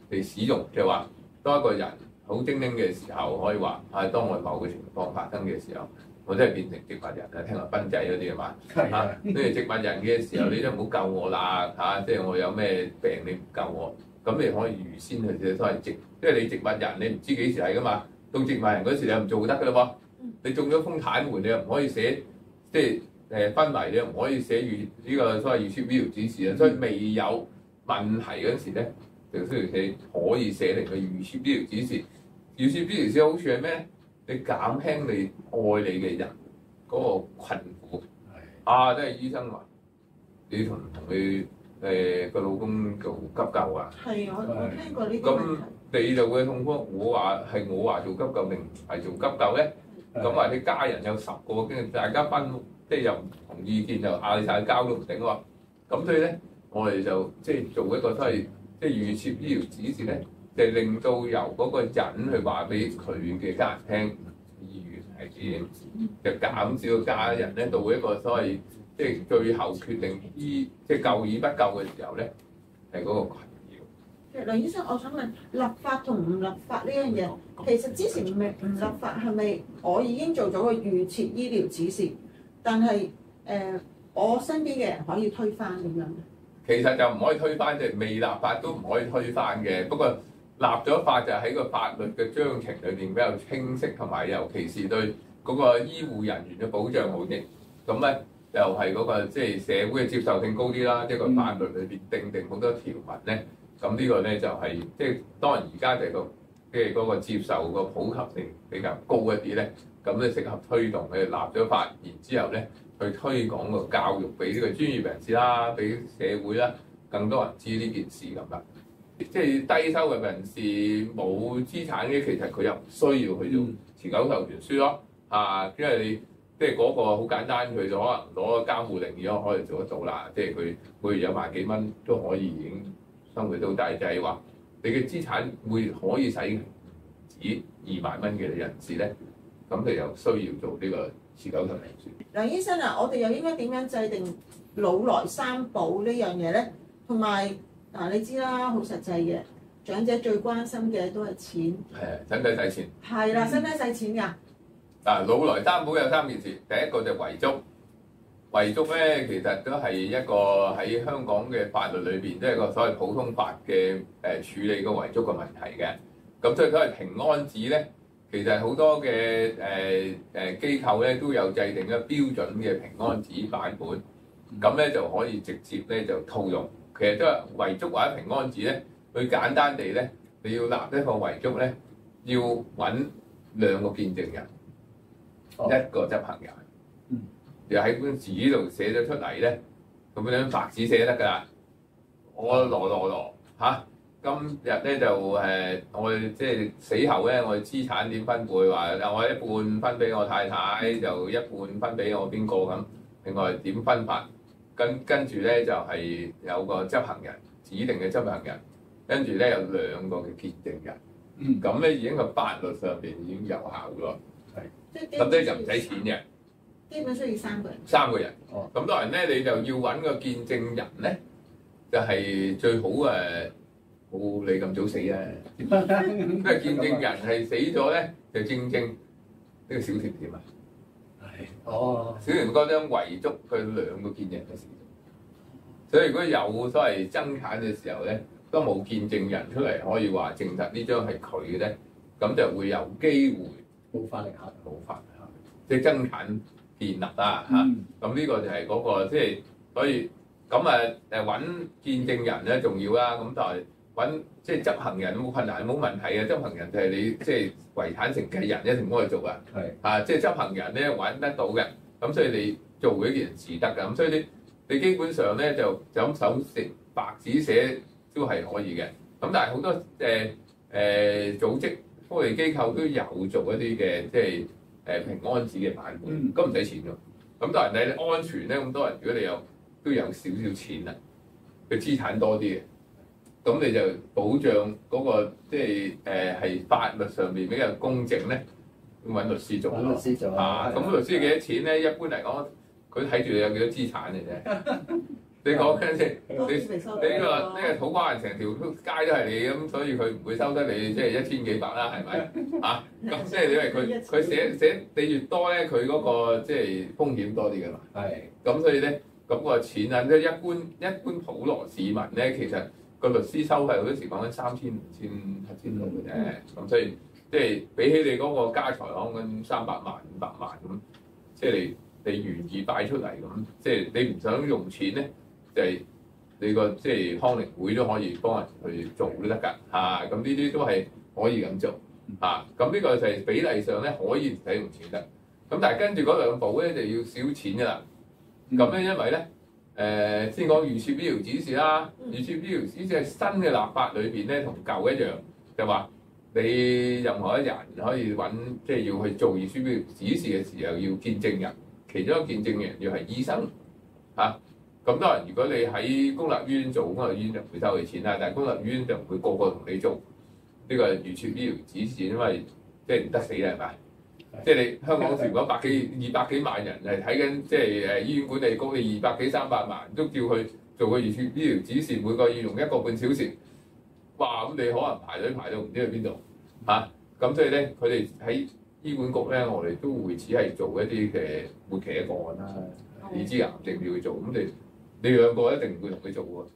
地使用，就係話當一個人好精靈嘅時候，可以話當我某個情況發生嘅時候，我真係變成植物人啦，聽話賓仔嗰啲啊嘛，你係植物人嘅時候，你都唔好救我啦即係我有咩病你唔救我，咁你可以預先去所謂即係你植物人，你唔知幾時係噶嘛，到植物人嗰時你又唔做得噶啦喎，你中咗風癱瘓，你又唔可以寫。即係昏迷，你唔可以寫呢個所謂預設醫療指示啊，所以未有問題嗰時咧，就需要可以寫嚟嘅預設醫療指示。預設醫療指示好處係咩？你減輕你愛你嘅人嗰個困苦。啊，都係醫生話你同佢個老公做急救啊。係，我聽過呢啲咁問題。你就會痛苦。我話做急救定唔係做急救咧？咁或者家人有10個，跟住大家即係又唔同意見，就嗌晒交都唔頂喎。咁所以咧，我哋就即係做一個都係即係預設醫療指示咧，就令到由嗰個人去話俾佢嘅家人聽，醫院係點，就減少家人咧到一個所謂即係最後決定即係救與不救嘅時候咧，係嗰個困擾。梁醫生，我想問立法同唔立法呢樣嘢，其實之前唔立法係咪我已經做咗個預設醫療指示，但係我身邊嘅人可以推翻咁樣？其實就唔可以推翻，即係未立法都唔可以推翻嘅。不過立咗法就喺個法律嘅章程裏邊比較清晰，同埋尤其是對嗰個醫護人員嘅保障好啲。咁咧又係嗰個即係社會嘅接受性高啲啦。即係個法律裏邊定好多條文咧。咁呢個咧就係即係當然而家就係即係嗰個接受個普及性比較高一啲咧，咁咧適合推動佢立咗法，然之後咧去推廣個教育俾呢個專業人士啦，俾社會啦，更多人知呢件事咁啦。即係低收入人士冇資產嘅，其實佢又唔需要去做持久授權書咯。因為你即係嗰個好簡單，佢就可能攞個監護令已經可以做得到啦。即係佢每月有萬幾蚊都可以已經生活到大，就係話你嘅資產可以使唔止2萬蚊嘅人士咧，咁你又需要做呢個持久授權書。梁醫生啊，我哋又應該點樣制定老來三保呢樣嘢咧？同埋你知啦，好實際嘅，長者最關心嘅都係錢。係啊，使唔使使錢？係啦，使唔使使錢㗎？老來三保有3件事，第一個就遺囑。遺囑咧，其實都係一個喺香港嘅法律裏邊，都係一個所謂普通法嘅處理個遺囑嘅問題嘅。咁所以所謂平安紙咧，其實好多嘅機構咧都有制定一個標準嘅平安紙版本，咁咧就可以直接咧就套用。其實都係遺囑或者平安紙咧，佢簡單地咧，你要立一個遺囑咧，要揾2個見證人，一個執行人。又喺本紙度寫咗出嚟咧，咁樣白紙寫得㗎啦。我羅嚇，今日咧就我即係死後咧，我資產點分配話，我一半分俾我太太，就一半分俾我邊個咁。另外點分法？跟住咧就係有個執行人，指定嘅執行人，跟住咧有2個嘅見證人。咁咧已經個法律上邊已經有效㗎咯。係。咁咧就唔使錢嘅。基本需要3個人。3個人。咁當然咧，你就要揾個見證人咧，就係最好冇你咁早死啊！因為見證人係死咗咧，就正呢個小甜甜啊。係。小甜嗰張遺囑佢2個見證人都死咗，所以如果有所謂爭產嘅時候咧，都冇見證人出嚟可以話證實呢張係佢嘅咧，咁就會有機會冇法力下，即係爭產建立啦嚇，咁呢個就係嗰個即係，所以咁揾見證人咧重要啦，咁但係揾即係執行人冇困難冇問題嘅，執行人就係你即係遺產承繼人一定可以做噶，係即係執行人咧揾得到嘅，咁所以你做呢件事得㗎，咁所以你基本上咧就咁手寫白紙寫都係可以嘅，咁但係好多組織福利機構都有做一啲嘅即係。平安紙嘅版本，咁唔使錢㗎。咁當然你安全咧，咁多人如果你都有少少錢啦，佢資產多啲嘅，咁你就保障嗰個即係係法律上面比較公正咧，揾律師做。揾律師做咁律師幾多錢咧？一般嚟講，佢睇住你有幾多資產嘅啫。你講緊先，你呢個土瓜灣成條街都係你咁，所以佢唔會收得你即係1000幾百啦，係咪？咁即係因為佢寫你越多咧，佢嗰個即係風險多啲㗎嘛。係。咁所以咧，咁個錢啊，即係一般普羅市民咧，其實個律師收費好多時講緊3000、5000、7000度嘅啫。咁所以即係比起你嗰個家財講緊300萬、500萬咁，即係你願意擺出嚟咁，即係你唔想用錢咧。就係你個即係康寧會都可以幫人去做都得㗎嚇。咁呢啲都係可以咁做嚇。咁呢個就係比例上咧可以唔使用錢得。咁但係跟住嗰兩步咧就要少錢㗎啦。咁咧因為咧先講預設醫療指示啦，預設醫療指示係新嘅立法裏邊咧同舊一樣，就話你任何一人可以揾即係要去做預設醫療指示嘅時候要見證人，其中一個見證人要係醫生嚇。咁當然如果你喺公立醫院做，公立醫院就唔會收你錢啦，但係公立醫院就唔會個個同你做呢個預設醫療指示，因為即係唔得死啦，係咪？即係你香港如果200幾萬人係睇緊，即係醫院管理局嘅200幾300萬都叫佢做個預設醫療指示，每個要用1個半小時，哇！咁你可能排隊排到唔知去邊度嚇。咁所以咧，佢哋喺醫管局咧，我哋都會只係做一啲嘅末期嘅個案啦，已知癌症要去做，咁你兩個一定唔會同佢做喎。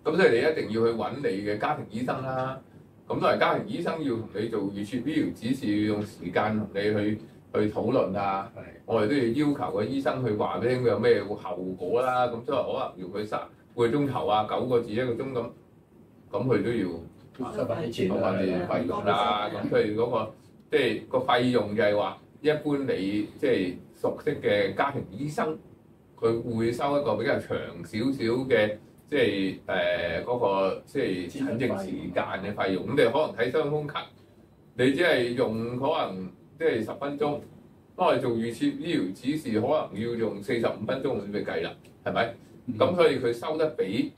咁所以你一定要去揾你嘅家庭醫生啦。咁都係家庭醫生要同你做預設醫療指示，要用時間同你去討論啊。我哋都要要求個醫生去話俾你聽佢有咩後果啦。咁所以可能用佢3個鐘頭啊，9個字1個鐘咁，咁佢都要收翻啲錢收翻啲費用啦。咁所以嗰個即係個費用就係話，一般你即係熟悉嘅家庭醫生，佢會收一個比較長少少嘅。即係嗰個即係診症時間嘅費用，咁你可能睇傷風咳，你只係用可能即係10分鐘，當我哋做預設醫療指示，可能要用45分鐘咁嚟計啦，係咪？咁所以佢收得比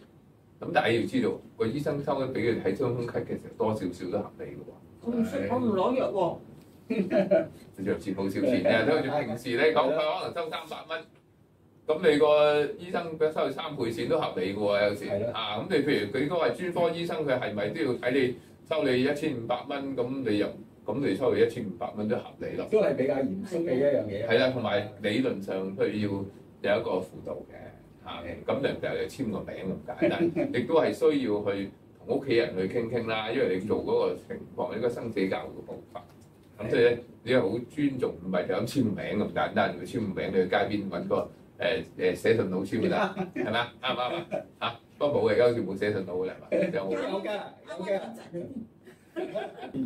咁，但係要知道個醫生收得比佢睇傷風咳嘅時候多少少都合理嘅喎。我唔攞藥喎，藥錢冇少錢嘅，都好似平時咧講，佢可能收300蚊。咁你個醫生收佢3倍錢都合理嘅喎，有時啊，咁你譬如佢嗰個係專科醫生，佢係咪都要睇你收你1500蚊？咁你又咁你收佢1500蚊都合理咯。都係比較嚴肅嘅一樣嘢。係啦，同埋理論上佢要有一個輔導嘅嚇，咁你就係簽個名咁解，但亦都係需要去同屋企人去傾啦，因為你做嗰個情況，應該生死教育嘅部分。咁所以咧，你係好尊重，唔係就咁簽名咁簡單。佢簽個名，你去街邊揾個。寫信佬簽就得，係咪啊？啱唔啱啊？嚇，不過冇嘅，而家好似冇寫信佬嘅啦，係咪？有嘅。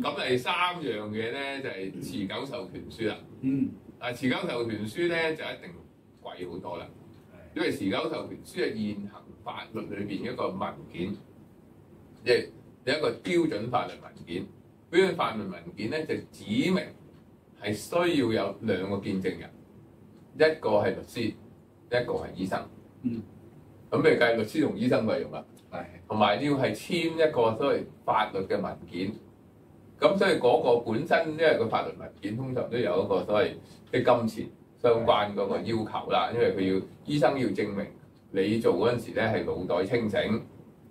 咁第3樣嘢咧就係持久授權書啦。持久授權書咧就一定貴好多啦，因為持久授權書係現行法律裏邊一個文件，即係有一個標準法律文件。標準法律文件咧就指明係需要有2個見證人，一個係律師。一個係醫生，咁你計律師同醫生費用啦，同埋要係簽一個所謂法律嘅文件，咁所以嗰個本身因為個法律文件通常都有一個所謂即係金錢相關嗰個要求啦，因為佢要醫生要證明你做嗰陣時咧係腦袋清醒，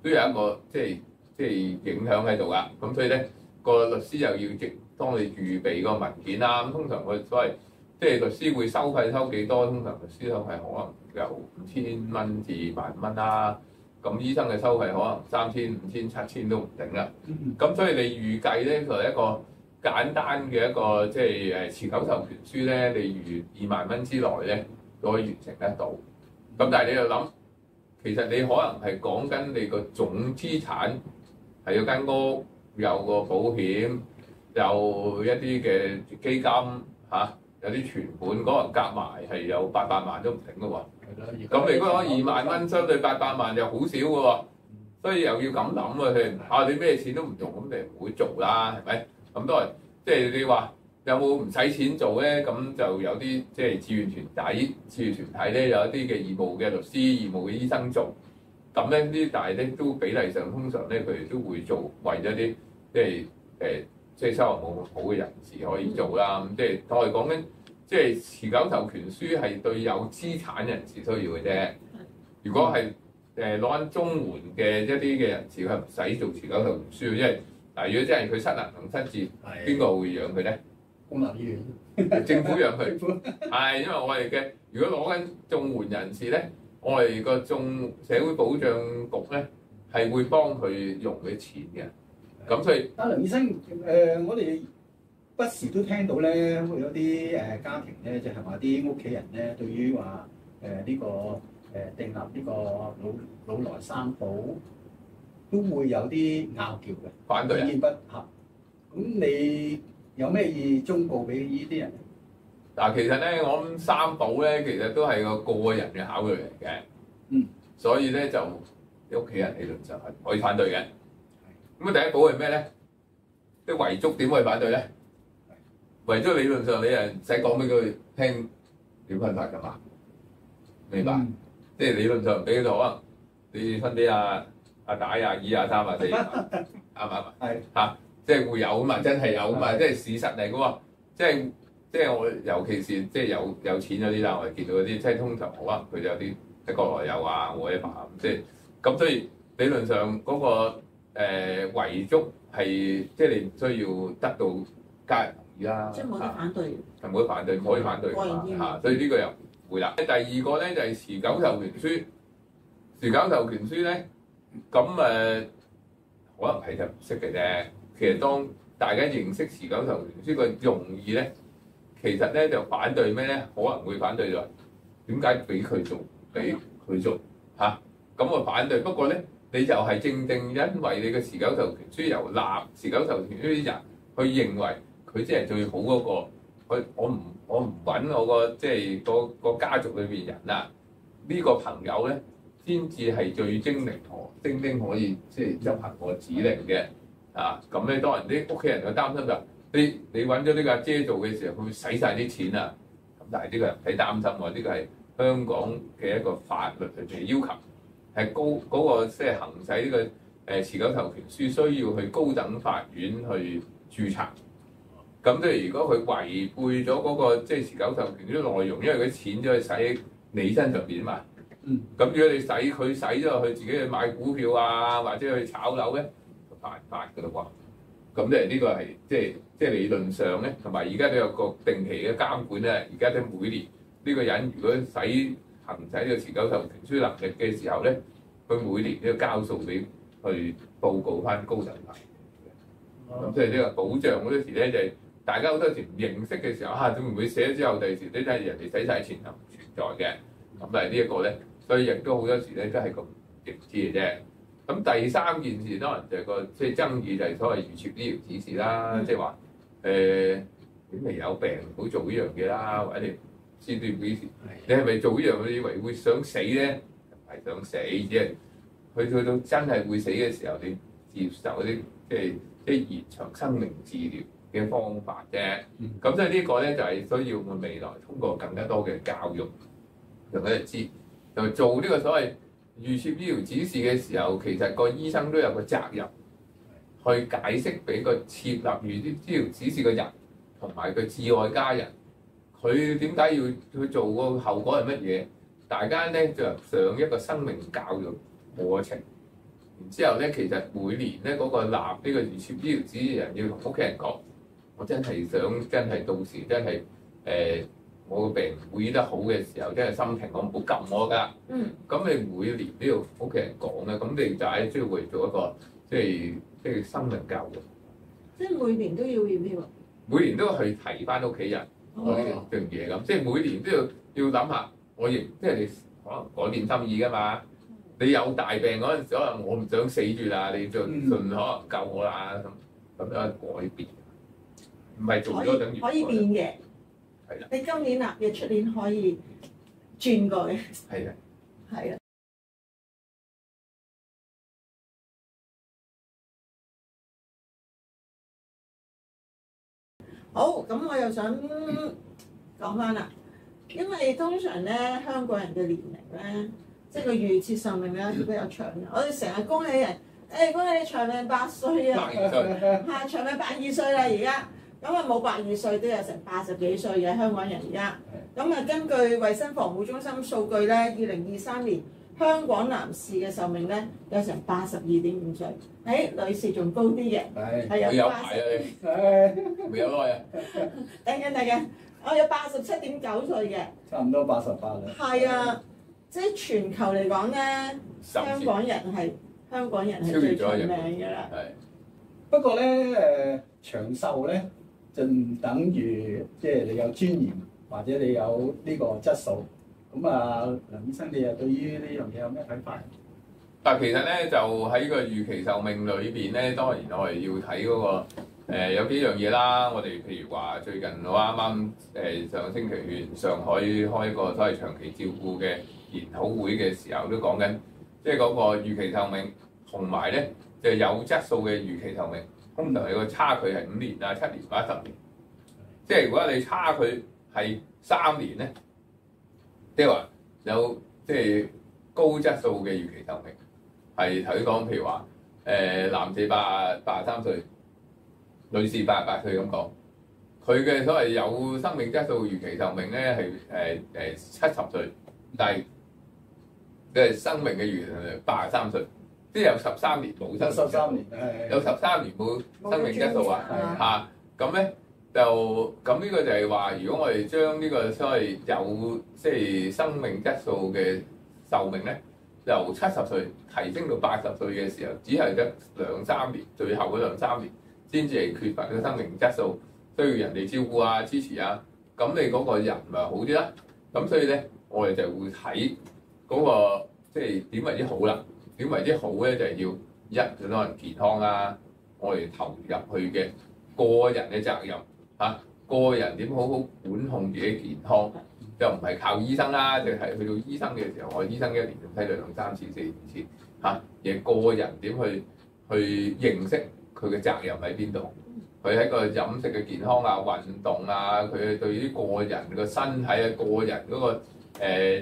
都有一個即係影響喺度噶，咁所以咧個律師又要當你預備個文件啦，咁通常佢所謂。即係律師會收費收幾多？通常律師收費可能由5000蚊至10000蚊啦。咁醫生嘅收費可能3000、5000、7000都唔定啦。咁所以你預計咧，佢係一個簡單嘅一個即係持久授權書咧，你預2萬蚊之內咧都可以完成得到。咁但係你又諗，其實你可能係講緊你個總資產係有間屋、有個保險、有一啲嘅基金嚇。有啲存款可能夾埋係有800萬都唔定嘅喎，咁如果攞2萬蚊相對800萬又好少嘅喎，所以又要咁諗啊！你咩錢都唔用，咁你唔會做啦，係咪？咁都係即係你話有冇唔使錢做咧？咁就有啲即係志願團體咧有一啲嘅義務嘅律師、義務嘅醫生做，咁咧啲但係咧都比例上通常咧佢哋都會做，為咗啲即係收入冇咁好嘅人士可以做啦，咁即係我哋講緊，即係持久授權書係對有資產人士需要嘅啫。如果係攞緊綜援嘅一啲嘅人士，佢唔使做持久授權書，因為嗱，如果真係佢失能同失智，邊個會養佢咧？公立醫院，政府養佢。係因為我哋嘅，如果攞緊綜援人士咧，我哋個社會保障局咧係會幫佢用佢錢嘅。咁所以，梁醫生，我哋不時都聽到咧，會有啲家庭咧，即係話啲屋企人咧，對於話呢個訂立呢個老來三寶，都會有啲拗撬嘅，反對啊意見不合。咁你有咩意忠告俾呢啲人？嗱，其實咧，我諗三寶咧，其實都係個人嘅考慮嚟嘅。嗯。所以咧就你屋企人理論上係可以反對嘅。咁啊，第一寶係咩咧？啲遺囑點可以反對咧？遺囑理論上你係唔使講俾佢聽點分法㗎嘛？明白？即係理論上俾佢可能你分俾阿大、阿二、阿三、阿四，啱唔啱？係嚇，即係會有啊嘛，真係有啊嘛，即係事實嚟嘅喎。即係我尤其是即係有錢嗰啲啦，我哋見到嗰啲即係通常可能佢哋有啲喺國內有啊，我一排咁即係咁，所以理論上嗰個遺囑係即係你唔需要得到家人同意啦，即係冇得反對。係冇得反對，唔可以反對㗎嘛嚇，所以呢個又唔會啦。第二個咧就係持久授權書，持久授權書咧咁可能係就唔識嘅啫。其實當大家認識持久授權書個用意咧，其實咧就反對咩咧？可能會反對就點解俾佢做，俾佢做嚇？咁我反對。不過咧，你就係正因為你嘅持久授權書由立持久授權書啲人去認為佢即係最好嗰個，我唔揾我個即係個家族裏邊人啦，呢個朋友咧先至係最精靈精靈可以即係執行我指令嘅啊！咁咧當然啲屋企人就擔心就。你揾咗呢個阿姐做嘅時候，佢會使晒啲錢啊！咁但係呢個唔使擔心喎，呢個係香港嘅一個法律嘅要求，係嗰個即係行使呢個持久授權書需要去高等法院去註冊。咁即係如果佢違背咗嗰個即係持久授權書內容，因為佢啲錢都係使喺你身上邊嘛。咁如果你佢使咗落去自己去買股票啊，或者去炒樓咧，就犯法㗎啦喎。咁咧呢個係即係理論上咧，同埋而家都有個定期嘅監管咧。而家都每年呢個人如果行使呢個持久授權書能力嘅時候咧，佢每年都要交數俾去報告翻高等法院。咁即係呢個保障好多時咧，就係大家好多時唔認識嘅時候會唔會寫咗之後，第時你睇人哋使晒錢就唔存在嘅。咁但係呢一個咧，所以亦都好多時咧都係咁認知嘅啫。咁第三件事當然就係個即係爭議，就係所謂預設醫療指示啦，即係話你未有病唔好做呢樣嘢啦，或者你先斷幾時，你係咪做呢樣？你以為會想死咧？唔係想死，只係去到真係會死嘅時候，你接受嗰啲即係延長生命治療嘅方法啫。咁所以呢個咧就係需要我未來通過更加多嘅教育，讓佢哋知，就做呢個所謂預設醫療指示嘅時候，其實個醫生都有個責任去解釋俾個設立預設醫療指示嘅人同埋佢摯愛家人，佢點解要去做個後果係乜嘢？大家咧就上一個生命教育過程，然之後咧其實每年咧嗰個立呢個預設醫療指示嘅人要同屋企人講，我真係想真係到時真係我個病會醫得好嘅時候，真係心停，我唔好撳我㗎。咁你每年都要屋企人講咧，咁你就係需要會做一個即係生命教育。即係每年都要添喎。每年都要去提翻屋企人呢樣嘢咁，即係每年都要諗下，我亦即係你可能改變心意㗎嘛。你有大病嗰陣時，可能我唔想死住啦，你就盡可能救我啦咁樣改變，唔係做咗等於可以變嘅。係啦，你今年立嘅，出年可以轉過嘅。係啊，係啊。好，咁我又想講翻啦，因為通常咧香港人嘅年齡咧，即係個預設壽命咧都比較長嘅。我哋成日恭喜人，恭喜你長命100歲啊！係長命120歲啦，而家。咁啊冇120歲都有成80幾歲嘅香港人而家。咁啊根據衞生防護中心數據咧，2023年香港男士嘅壽命咧有成82.5歲，女士仲高啲嘅，係有排啊你，未有耐啊，等緊，我有87.9歲嘅，差唔多88啦。係啊，即係全球嚟講咧，香港人係最長命嘅啦。不過咧長壽咧就唔等於即係你有尊嚴或者你有呢個質素。咁咁啊，梁醫生你又對於呢樣嘢有咩睇法？但其實咧，就喺個預期壽命裏邊咧，當然我哋要睇嗰個有幾樣嘢啦。我哋譬如話最近我啱啱上個星期去上海開一個所謂長期照顧嘅研討會嘅時候，都講緊即係嗰個預期壽命同埋咧就有質素嘅預期壽命，通常係個差距係5年啊、7年或者10年。即係如果你差距係3年咧，即係話有即係高質素嘅預期壽命。係頭先講，譬如話男士83歲，女士88歲咁講，佢嘅所謂有生命質素預期壽命咧係70歲，但係嘅生命嘅預期壽命83歲，即係有13年冇生命質素，有13年冇生命質素啊嚇，咁咧就咁呢個就係話，如果我哋將呢個所謂有即係生命質素嘅壽命咧，由70歲提升到80歲嘅時候，只係得2-3年，最後嗰2-3年先至係缺乏嘅生命質素，需要人哋照顧啊、支持啊，咁你嗰個人咪好啲啦。咁所以咧，我哋就會睇嗰個即係點為之好啦。點為之好咧，就係要一就多人健康啊，我哋投入去嘅個人嘅責任嚇，個人點好好管控自己健康。就唔係靠醫生啦，就係去到醫生嘅時候，我醫生1年就睇2、3次、4次嚇，而個人點去認識佢嘅責任喺邊度？佢喺個飲食嘅健康啊、運動啊，佢對於個人個身體啊、個人嗰個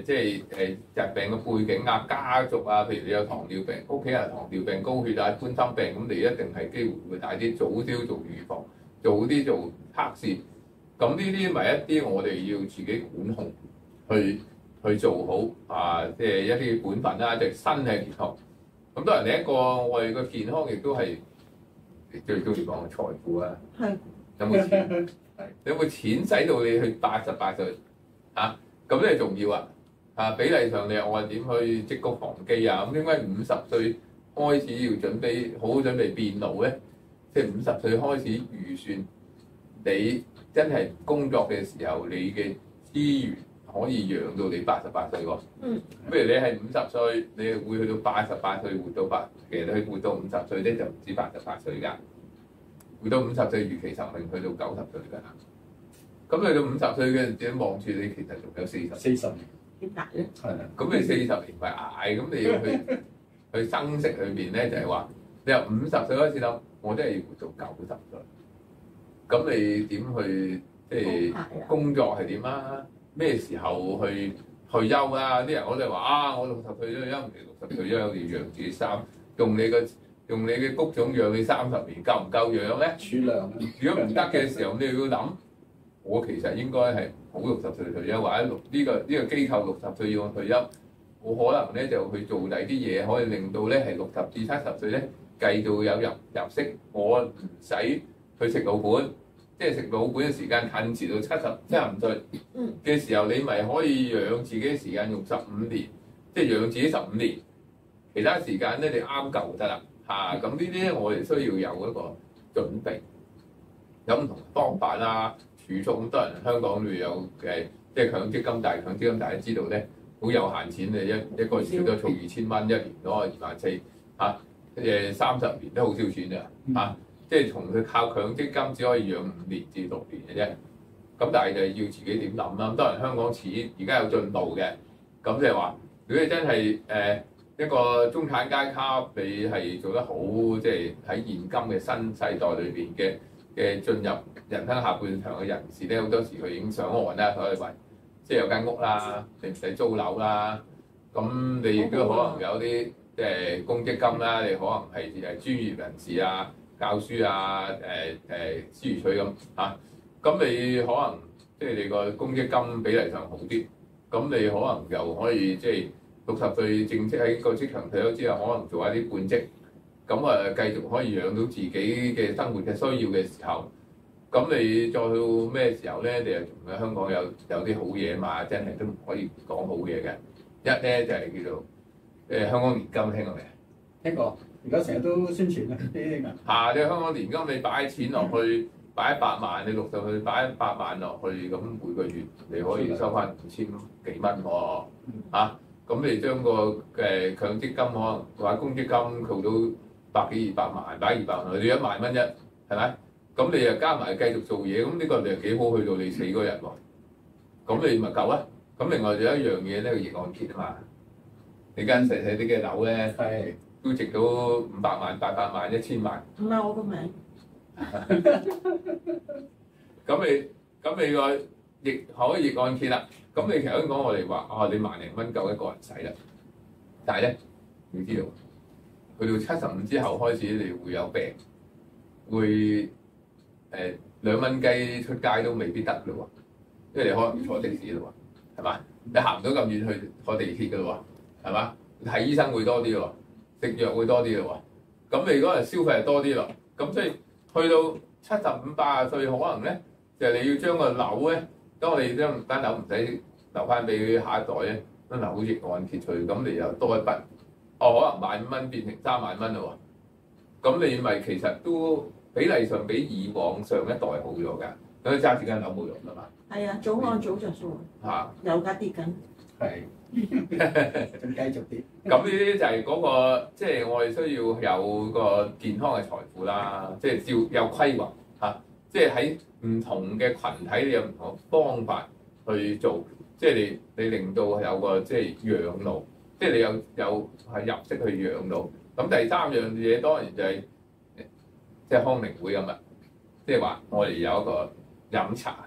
即係疾病嘅背景啊、家族啊，譬如你有糖尿病，屋企人有糖尿病、高血壓、冠心病，咁你一定係機會會大啲，早啲做預防，早啲做測試。咁呢啲咪一啲我哋要自己管控，去做好啊！即係一啲本分啦，即係身體健康。咁當然另一個我哋個健康亦都係最中意講嘅財富啊。係。有冇錢？有冇錢使到你去88歲？嚇，咁咧重要啊！啊，比例上你我點去積谷防饑啊？咁點解50歲開始要好好準備變老咧？即係50歲開始預算你。真係工作嘅時候，你嘅資源可以養到你88歲喎。不如你係50歲，你會去到88歲活到其實你活到50歲咧就唔止88歲㗎，活到50歲預期壽命去到90歲㗎。咁去到50歲嘅陣時，望住你其實仲有40年。點解咧？係啊，咁你40年咪捱，咁你要去生息裏邊咧，就係話你由50歲開始諗，我都係要活到90歲。咁你點去即係工作係點啊？咩時候去退休啊？啲人我哋話啊，我60歲退休，唔係60歲退休要養自己用你嘅谷種養你30年，夠唔夠養咧？儲糧。如果唔得嘅時候，你要諗，我其實應該係好60歲退休，或者呢個機構60歲要我退休，我可能咧就去做第啲嘢，可以令到咧係60至70歲咧繼續有入息，我唔使去食老本，即係食老本嘅時間近遲到75歲嘅時候，你咪可以養自己嘅時間用15年，即係養自己15年，其他時間咧你啱夠就得啦嚇。咁呢啲咧我哋需要有一個準備，有唔同方法啦，儲蓄咁多人香港裏有即係強積金，但係強積金大家知道咧好有限錢嘅，一個月都儲2000蚊，一年攞24000嚇，30年都好少錢㗎嚇。即係從佢靠強積金只可以養5年至6年嘅啫，咁但係就要自己點諗啦。咁當然香港錢而家有進步嘅，咁即係話，如果你真係一個中產階級，你係做得好，即係喺現今嘅新世代裏邊嘅進入人生下半場嘅人士咧，好多時佢已經上岸啦，所謂即係有間屋啦，你唔使租樓啦，咁你亦都可能有啲即係公積金啦，你可能係專業人士啊。教書啊，諸如此類咁嚇，咁你可能即係你個公積金比例上好啲，咁你可能又可以即係60歲正式喺個職場退休之後，可能做一啲半職，咁繼續可以養到自己嘅生活嘅需要嘅時候，咁你再到咩時候咧？你又仲喺香港有啲好嘢嘛？真係都唔可以講好嘢嘅。一咧就係叫做香港年金，聽過未啊？聽過。而家成日都宣傳啊啲銀你香港年金你擺錢落去，擺100萬，你60歲擺100萬落去，咁每個月你可以收翻5000幾蚊喎，咁你將個強積金可能或者公積金扣到100幾200萬，擺200萬，你1萬蚊啫，係咪？咁你又加埋繼續做嘢，咁呢個你幾好去到你死嗰日喎，咁你咪夠啊！咁另外仲有一樣嘢咧，個逆按揭啊嘛，你間細細啲嘅樓咧，都值到500萬、800萬、1000萬。唔係我個名。咁你個亦可以逆按揭啦。咁你其實講我哋話你萬零蚊夠一個人使啦。但係咧，你知道去到75之後開始，你會有病，會2蚊雞出街都未必得咯喎，因為你可能坐的士咯喎，係嘛？你行唔到咁遠去坐地鐵噶咯喎，係嘛？睇醫生會多啲喎，食藥會多啲咯喎。咁你嗰日消費係多啲咯。咁所以去到75、80歲，可能咧就係你要將個樓咧，當我哋將間樓唔使留翻俾下一代咧，間樓逆按揭出去，咁你又多一筆，可能15000蚊變成3萬蚊咯喎。咁你咪其實都比例上比以往上一代好咗㗎。咁你揸住間樓冇用㗎嘛？係啊，早按早着數啊。油價跌緊。係。仲繼續跌。咁呢啲就係嗰個，即係我哋需要有個健康嘅財富啦，即係要有規劃嚇，即係喺唔同嘅群體，你有唔同嘅方法去做，即係你令到有個即係養老，即係你有係入息去養老。咁第三樣嘢當然就係即係康寧會咁啊，即係話我哋有一個飲茶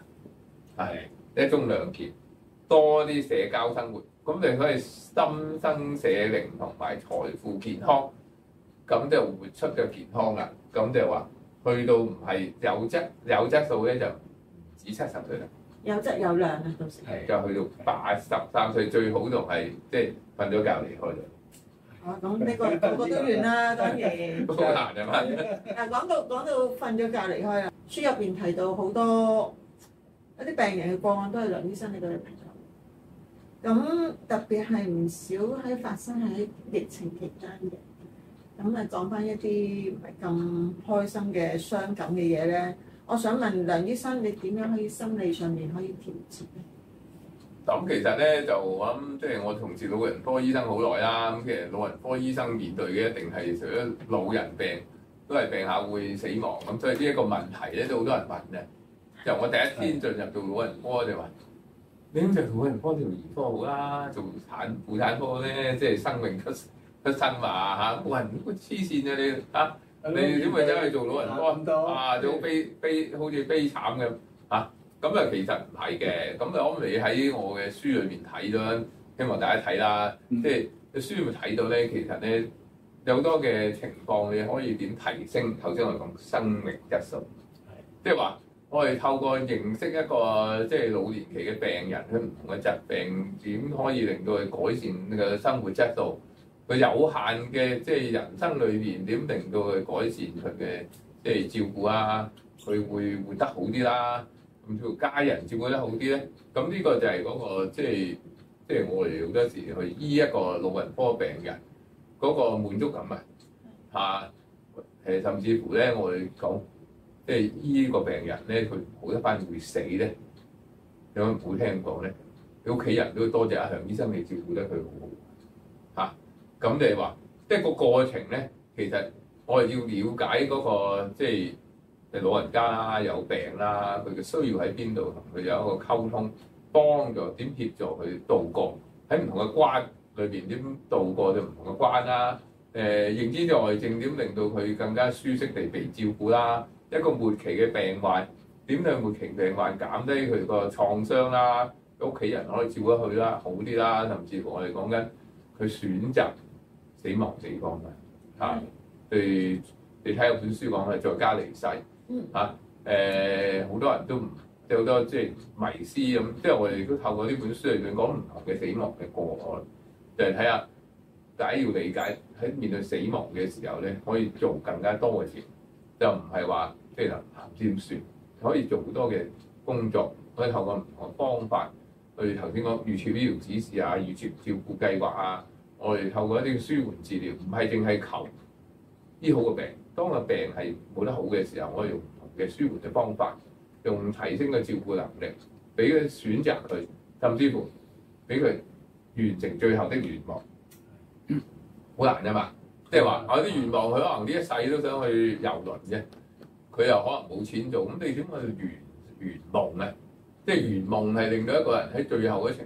係1盅2件，多啲社交生活。咁你可以心生社靈同埋財富健康，咁就活出嘅健康啦。咁就話去到唔係有質素咧，就唔止70歲啦。有質有量啊，到時。就去到83歲，最好仲係即係瞓咗覺離開咗。咁呢個個個都亂啦，當然。好難啊嘛。講到瞓咗覺離開啦，書入邊提到好多一啲病人嘅個案都係梁醫生你嗰度提咗。咁特別係唔少喺發生喺疫情期間嘅，咁啊講翻一啲唔係咁開心嘅傷感嘅嘢咧，我想問梁醫生，你點樣可以心理上面可以調節咧？咁其實咧就我諗，即係我從事老人科醫生好耐啦。咁其實老人科醫生面對嘅一定係除咗老人病，都係病下會死亡。咁所以呢一個問題咧都好多人問嘅。就我第一天進入做老人科就話：你咁就老人科做兒科好啦，做婦產科咧，即係生命出身嘛嚇，冇人黐線嘅你嚇，你點會走去做老人科就好好似悲慘嘅嚇。咁其實唔係嘅，咁我諗你喺我嘅書裏面睇咗，希望大家睇啦。即係書裏面睇到咧，其實咧有好多嘅情況，你可以點提升？頭先我哋講生命質素，即係話我哋透過認識一個即係老年期嘅病人，佢唔同嘅疾病點可以令到佢改善嘅生活質素？佢有限嘅即係人生裏邊點令到佢改善佢嘅即係照顧啊？佢會活得好啲啦。咁叫家人照顧得好啲咧，咁呢個就係嗰個即係我哋好多時去醫一個老人科病人嗰個滿足感啊嚇，甚至乎咧我哋講即係醫個病人咧，佢好得翻會死咧，有冇好聽講咧？你屋企人都多謝阿梁醫生你照顧得佢好好嚇，咁就係話即係個過程咧，其實我哋要了解嗰個即係。老人家啦，有病啦，佢嘅需要喺邊度，同佢有一個溝通，幫助點協助佢渡過喺唔同嘅關裏邊點渡過咗唔同嘅關啦。認知障礙症點令到佢更加舒適地被照顧啦。一個末期嘅病患點令末期病患減低佢個創傷啦，屋企人可以照得佢啦，好啲啦，甚至乎我哋講緊佢選擇死亡死方嘅嚇。你睇有本書講係在家離世。好多人都唔即係好多即係迷思咁，即係我哋都透過呢本書裏邊講唔同嘅死亡嘅個案，就係睇下大家要理解喺面對死亡嘅時候咧，可以做更加多嘅事，就唔係話即係行先算，可以做好多嘅工作，可以透過唔同嘅方法去頭先講預設醫療指示啊、預設照顧計劃啊，我哋透過一啲舒緩治療，唔係淨係求醫好個病。當個病係冇得好嘅時候，我哋用唔同嘅舒緩嘅方法，用提升嘅照顧能力，俾佢選擇佢，甚至乎俾佢完成最後的願望。好難啫嘛！即係話我啲願望，佢可能呢一世都想去遊輪啫，佢又可能冇錢做，咁你點去圓夢咧？即係圓夢係令到一個人喺最後嗰程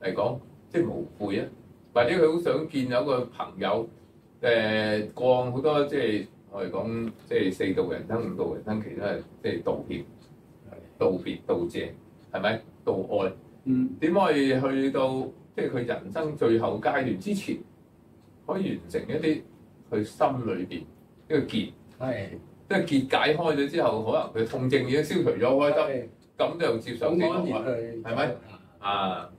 嚟講，即係無悔啊！或者佢好想見有一個朋友，過往好多即係我哋講即係四道人生、五道人生，其實都係即係道歉、道別、道謝，係咪？道愛，點可以去到即係佢人生最後階段之前，可以完成一啲佢心裏邊呢個結，即係結解開咗之後，可能佢痛症已經消除咗開得，咁就接受死亡啦，係咪？啊！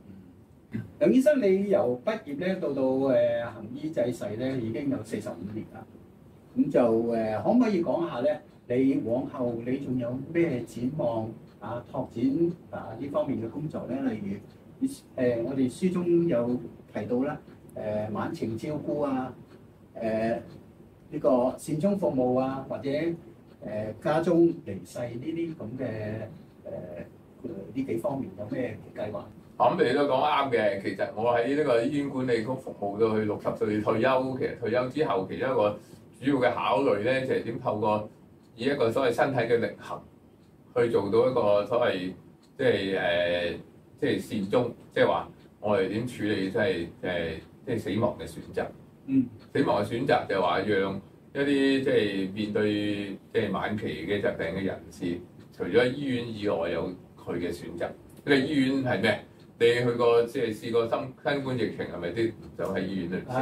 梁醫生，你由畢業咧到行醫濟世咧，已經有45年啦。咁就可唔可以講下咧？你往後你仲有咩展望啊？拓展啊呢方面嘅工作咧？例如我哋書中有提到啦，晚程照顧啊，呢個善終服務啊，或者家中離世呢啲咁嘅呢幾方面有咩計劃？咁你都講啱嘅，其實我喺呢個醫院管理局服務到去60歲退休，其實退休之後，其中一個主要嘅考慮咧，就係點透過以一個所謂身體嘅力行去做到一個所謂即係善終，即係話我哋點處理即係死亡嘅選擇。死亡嘅選擇就係話讓一啲即係面對即係晚期嘅疾病嘅人士，除咗醫院以外有佢嘅選擇。因為醫院係咩？你去過即係試過新冠疫情係咪啲就喺醫院度死？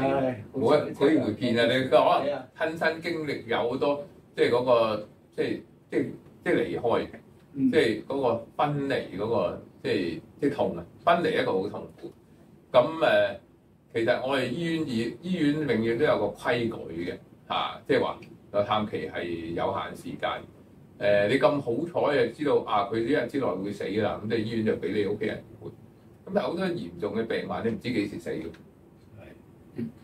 冇一機會見啊！你可能親身經歷有好多即係嗰個即係離開，即係嗰個分離嗰個即係痛啊！分離一個好痛苦。咁其實我哋醫院永遠都有個規矩嘅嚇，即係話個探期係有限時間。你咁好彩就知道啊，佢呢日之內會死啦，咁即係醫院就俾你屋企人陪。咁但係好多嚴重嘅病患，你唔知幾時死嘅，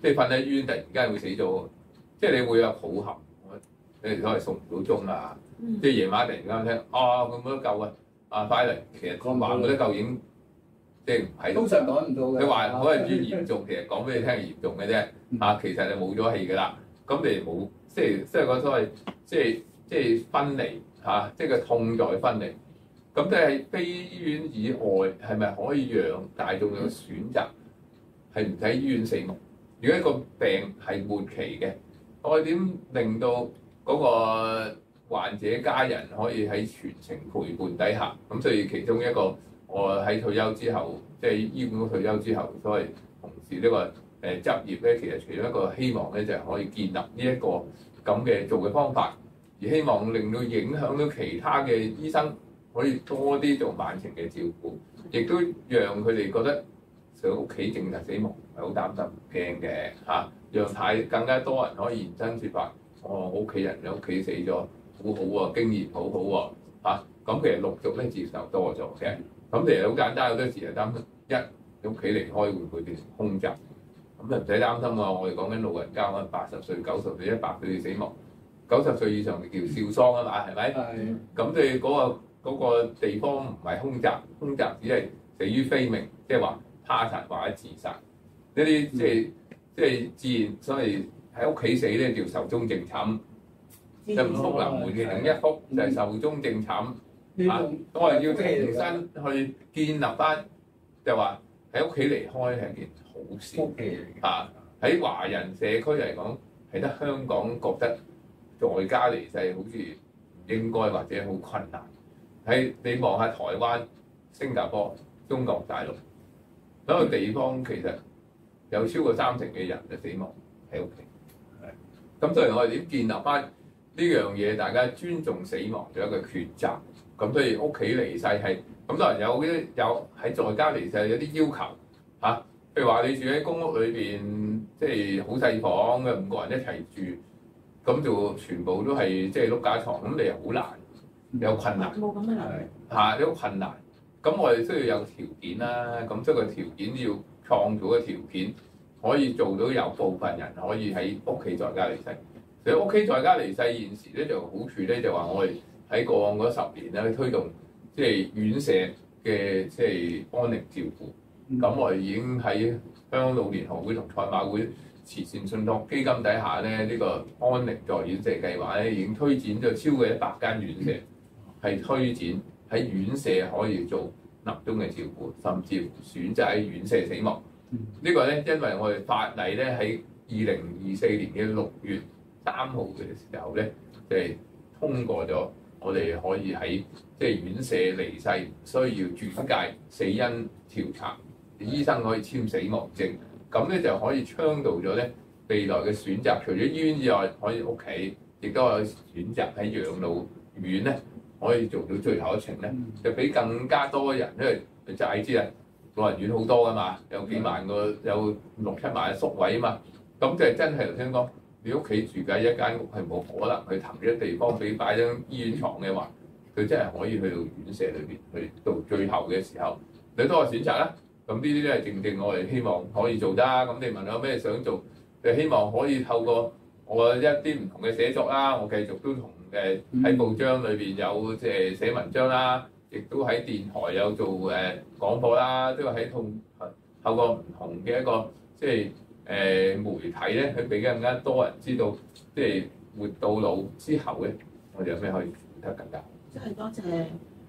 即係瞓喺醫院突然間會死咗，即係你會有抱憾，你哋都係送唔到鐘啊，即係夜晚突然間聽佢冇得救啊，快嚟，其實話冇得救已經即係唔喺度。通常講唔到嘅。你話嗰陣時嚴重，其實講俾你聽係嚴重嘅啫，其實就冇咗氣㗎啦。咁你冇即係講所謂即係分離即係個痛在分離。咁即係非醫院以外，係咪可以讓大眾有選擇係唔喺醫院死亡？如果一個病係末期嘅，我哋點令到嗰個患者家人可以喺全程陪伴底下？咁所以其中一個我喺退休之後，即係醫管局退休之後，所謂從事呢個執業咧，其實除咗一個希望咧，就係可以建立呢一個咁嘅做嘅方法，而希望令到影響到其他嘅醫生。可以多啲做晚程嘅照顧，亦都讓佢哋覺得喺屋企證實死亡唔係好擔心、唔驚嘅嚇，讓更加多人可以現身説法。我屋企人喺屋企死咗，好好喎，經驗好好喎嚇。咁其實陸續咧接受多咗嘅。咁其實好簡單，好多時就擔心你屋企離開會唔會變成空襲？咁就唔使擔心喎。我哋講緊老人家，可能80歲、90歲、100歲死亡，90歲以上就叫少喪啊嘛，係咪？係。咁你嗰個地方唔係空襲，空襲只係死於非命，即係話他殺或者自殺呢啲，即係自然，所以喺屋企死咧叫壽終正寢，即係五福臨門嘅另一福就係壽終正寢。我係要重新去建立翻，就話喺屋企離開係件好事喺華人社區嚟講，係得香港覺得在家離世好似唔應該或者好困難。你望下台灣、新加坡、中國大陸嗰個地方，其實有超過30%嘅人嘅死亡喺屋企。咁所以我哋點建立翻呢樣嘢？大家尊重死亡嘅一個抉擇。咁所以屋企離世係咁多人有喺在家離世有啲要求譬如話你住喺公屋裏邊，即係好細房嘅5個人一齊住，咁就全部都係即係碌架床，咁你又好難。有困難，冇咁嘅能力有困難。咁我哋需要有條件啦。咁即係個條件要創造嘅條件，可以做到有部分人可以喺屋企在家離世。所以屋企在家離世現時咧就好處咧，就話我哋喺過往嗰10年咧推動即係院舍嘅即係安寧照顧。咁我哋已經喺香港老年學會同賽馬會慈善信託基金底下咧，呢個安寧在院舍計劃咧已經推展咗超過100間院舍，係推展喺院舍可以做臨終嘅照顧，甚至乎選擇喺院舍死亡。呢個咧，因為我哋法例咧喺2024年嘅6月3號嘅時候咧，就係通過咗，我哋可以喺即係院舍離世需要轉介死因調查，醫生可以簽死亡證，咁咧就可以倡導咗咧未來嘅選擇，除咗醫院以外，可以屋企，亦都可以選擇喺養老院咧，可以做到最後一程咧，就俾更加多人，因為就係知啦，老人院好多噶嘛，有幾萬個，有6、7萬嘅宿位啊嘛，咁就係真係頭先講，你屋企住緊一間屋係冇可能去騰一地方俾擺張醫院床嘅話，佢真係可以去到院舍裏邊，去到最後嘅時候，你多個選擇啦。咁呢啲咧正正我哋希望可以做得。咁你問我有咩想做，就希望可以透過我一啲唔同嘅寫作啦，我繼續都同喺報章裏邊有即係寫文章啦，亦都喺電台有做廣播啦，都係透過唔同嘅一個即係媒體咧，去俾更加多人知道，即係活到老之後咧，我哋有咩可以做得更加好。真係多謝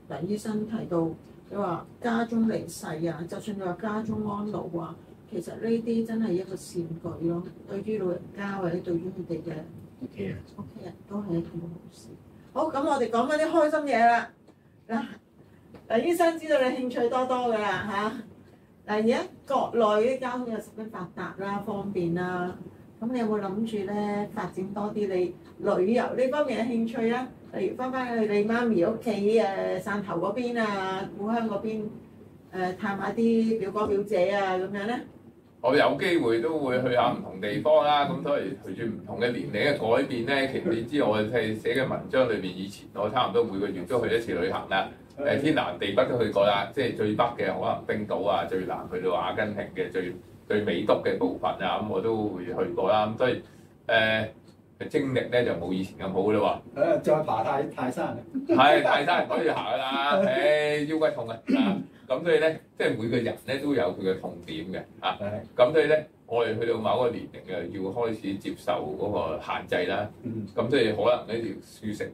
梁醫生提到，你話家中離世啊，就算你話家中安老啊，其實呢啲真係一個善舉咯。對於老人家或者對於佢哋嘅屋企人都係一件好事。好，咁我哋講翻啲開心嘢啦。嗱，梁醫生知道你興趣多多㗎啦嚇。嗱，而家國內啲交通又十分發達啦，方便啦。咁你有冇諗住咧發展多啲你旅遊呢方面嘅興趣啊？例如翻去你媽咪屋企汕頭嗰邊啊，故鄉嗰邊探下啲表哥表姐啊咁樣咧。我有機會都會去下唔同地方啦，咁所以隨住唔同嘅年齡嘅改變咧，其實你知我係寫嘅文章裏邊，以前我差唔多每個月都去一次旅行啦。天南地北都去過啦，即係最北嘅可能冰島啊，最南去到阿根廷嘅最美督嘅部分啊，咁我都會去過啦。咁所以精力咧就冇以前咁好啦喎。再爬泰山。係泰山唔可以行㗎啦，腰骨痛啊！咁所以咧，即係每個人咧都有佢嘅痛點嘅嚇。咁所以咧，我哋去到某個年齡嘅要開始接受嗰個限制啦。咁所以可能咧要舒適，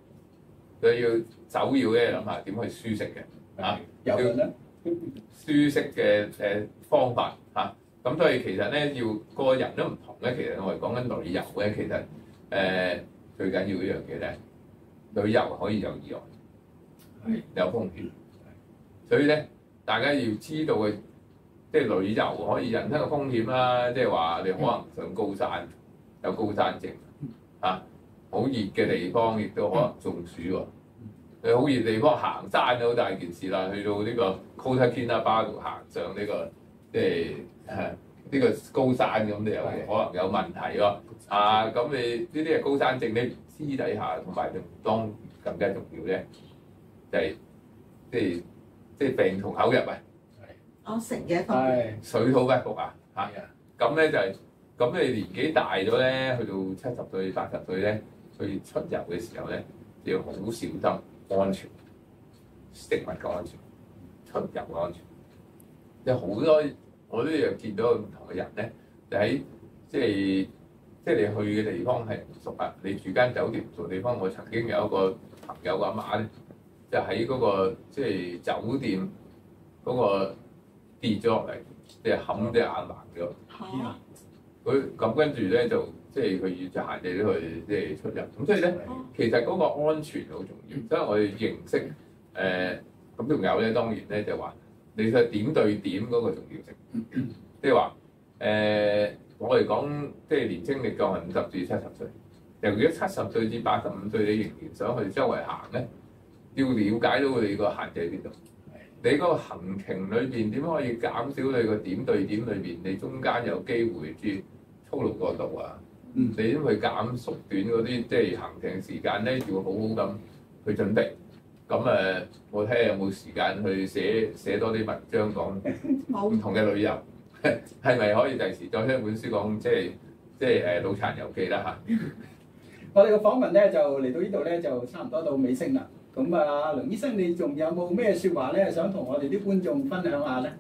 所以要首要咧諗下點去舒適嘅嚇。有啦。舒適嘅方法嚇。咁所以其實咧要個人都唔同咧。其實我哋講緊旅遊咧，其實最緊要一樣嘢咧，旅遊可以有意外，有風險，所以咧。大家要知道嘅，即係旅遊可以引申嘅風險啦。即係話你可能上高山，有高山症嚇，好熱嘅地方亦都可能中暑喎。你好熱地方行山都好大件事啦，去到呢個 Kota Kinabalu 行上呢個即係呢個高山咁，你又可能有問題喎。咁你呢啲係高山症，你唔知底下，同埋當更加重要咧，就係即係病從口入啊！我成嘅方面，水土不服啊！咁咧就係咁，你年紀大咗咧，去到70歲、80歲咧，去出遊嘅時候咧，要好小心安全，食物嘅安全，出遊嘅安全。有好多我都有見到唔同嘅人咧，就喺即係你去嘅地方係唔熟啊！你住間酒店唔熟地方，我曾經有一個朋友嘅阿媽咧。就喺嗰個即係酒店嗰個跌咗落嚟，即係冚隻眼盲咗。佢咁跟住咧就即係佢要就限制咗佢即係出入。咁所以咧，其實嗰個安全好重要。所以我哋認識咁仲有咧，當然咧就話你嘅點對點嗰個重要性。即係話我哋講即係年青力壯係50至70歲，由於70歲至85歲，你仍然想去周圍行咧。要了解到你個限制喺邊度，你嗰個行程裏邊點可以減少你個點對點裏邊，你中間有機會啲操勞過度啊，你點去減縮短嗰啲即係行程時間咧，要好好咁去準備。咁我睇下有冇時間去寫多啲文章講唔同嘅旅遊，係咪可以第時再出一本書講即係腦殘遊記啦嚇？我哋嘅訪問咧就嚟到呢度咧就差唔多到尾聲啦。咁啊，梁醫生，你仲有冇咩説話咧，想同我哋啲觀眾分享下咧？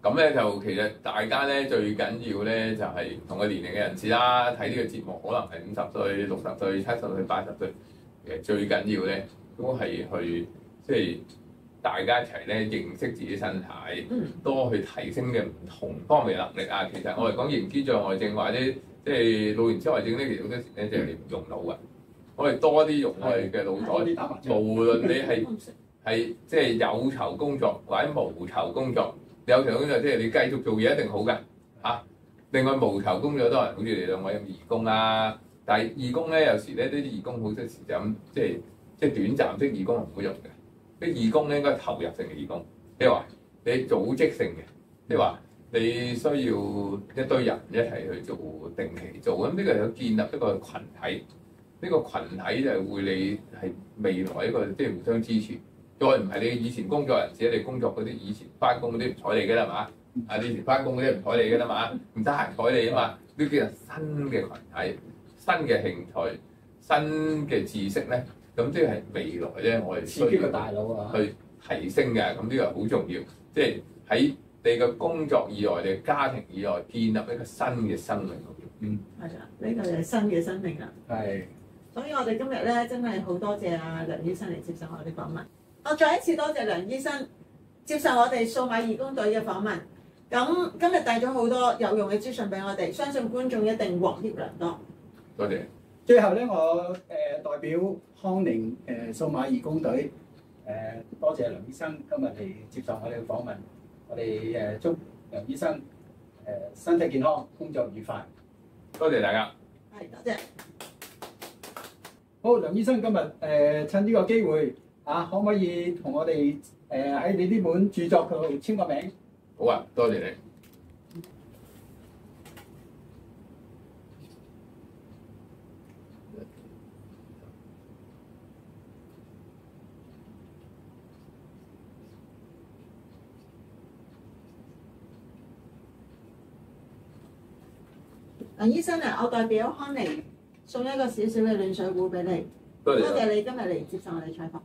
咁咧就其實大家咧最緊要咧就係唔同嘅年齡嘅人士啦，睇呢個節目可能係50歲、60歲、70歲、80歲，其實最緊要咧都係去即係大家一齊咧認識自己身體，多去提升嘅唔同方面嘅能力啊。其實我哋講認知障礙症或者即係老年痴呆症咧，其實好多時咧就係你唔用腦嘅，我哋多啲用我哋嘅腦袋，無論你係即係有酬工作或者無酬工作。有酬工作即係你繼續做嘢一定好㗎嚇。另外無酬工作多人好似你兩位咁義工啦，但係義工咧有時咧啲義工好多時就咁即係短暫式義工係唔好用嘅。啲義工咧應該投入性嘅義工，即係話你組織性嘅，即係話你需要一堆人一齊去做定期做，咁呢個有建立一個群體，呢個群體就係會你係未來一個即係互相支持。再唔係你以前工作人士，你工作嗰啲以前翻工嗰啲唔睬你嘅啦嘛，啊你以前翻工嗰啲唔睬你嘅啦嘛，唔得閒睬你啊嘛，呢啲係新嘅群體、新嘅興趣、新嘅知識咧，咁即係未來咧我哋需要大腦啊去提升嘅，咁呢個好重要，即係喺你嘅工作以外、你嘅家庭以外，建立一個新嘅生命。係啊，呢個就係新嘅生命啦。係。所以我哋今日咧真係好多謝阿梁醫生嚟接受我哋訪問。我再一次多謝梁醫生接受我哋數碼義工隊嘅訪問。咁今日帶咗好多有用嘅資訊俾我哋，相信觀眾一定獲益良多。多謝。最後咧，我代表康寧數碼義工隊多謝梁醫生今日嚟接受我哋嘅訪問。我哋祝梁醫生身體健康，工作愉快。多謝大家。係，多謝。好，梁醫生今日趁呢個機會啊，可唔可以同我哋喺你呢本著作度簽個名？好啊，多謝你。梁醫生啊，我代表康寧送一個少少嘅暖水壺俾你，多謝多謝你今日嚟接受我哋採訪。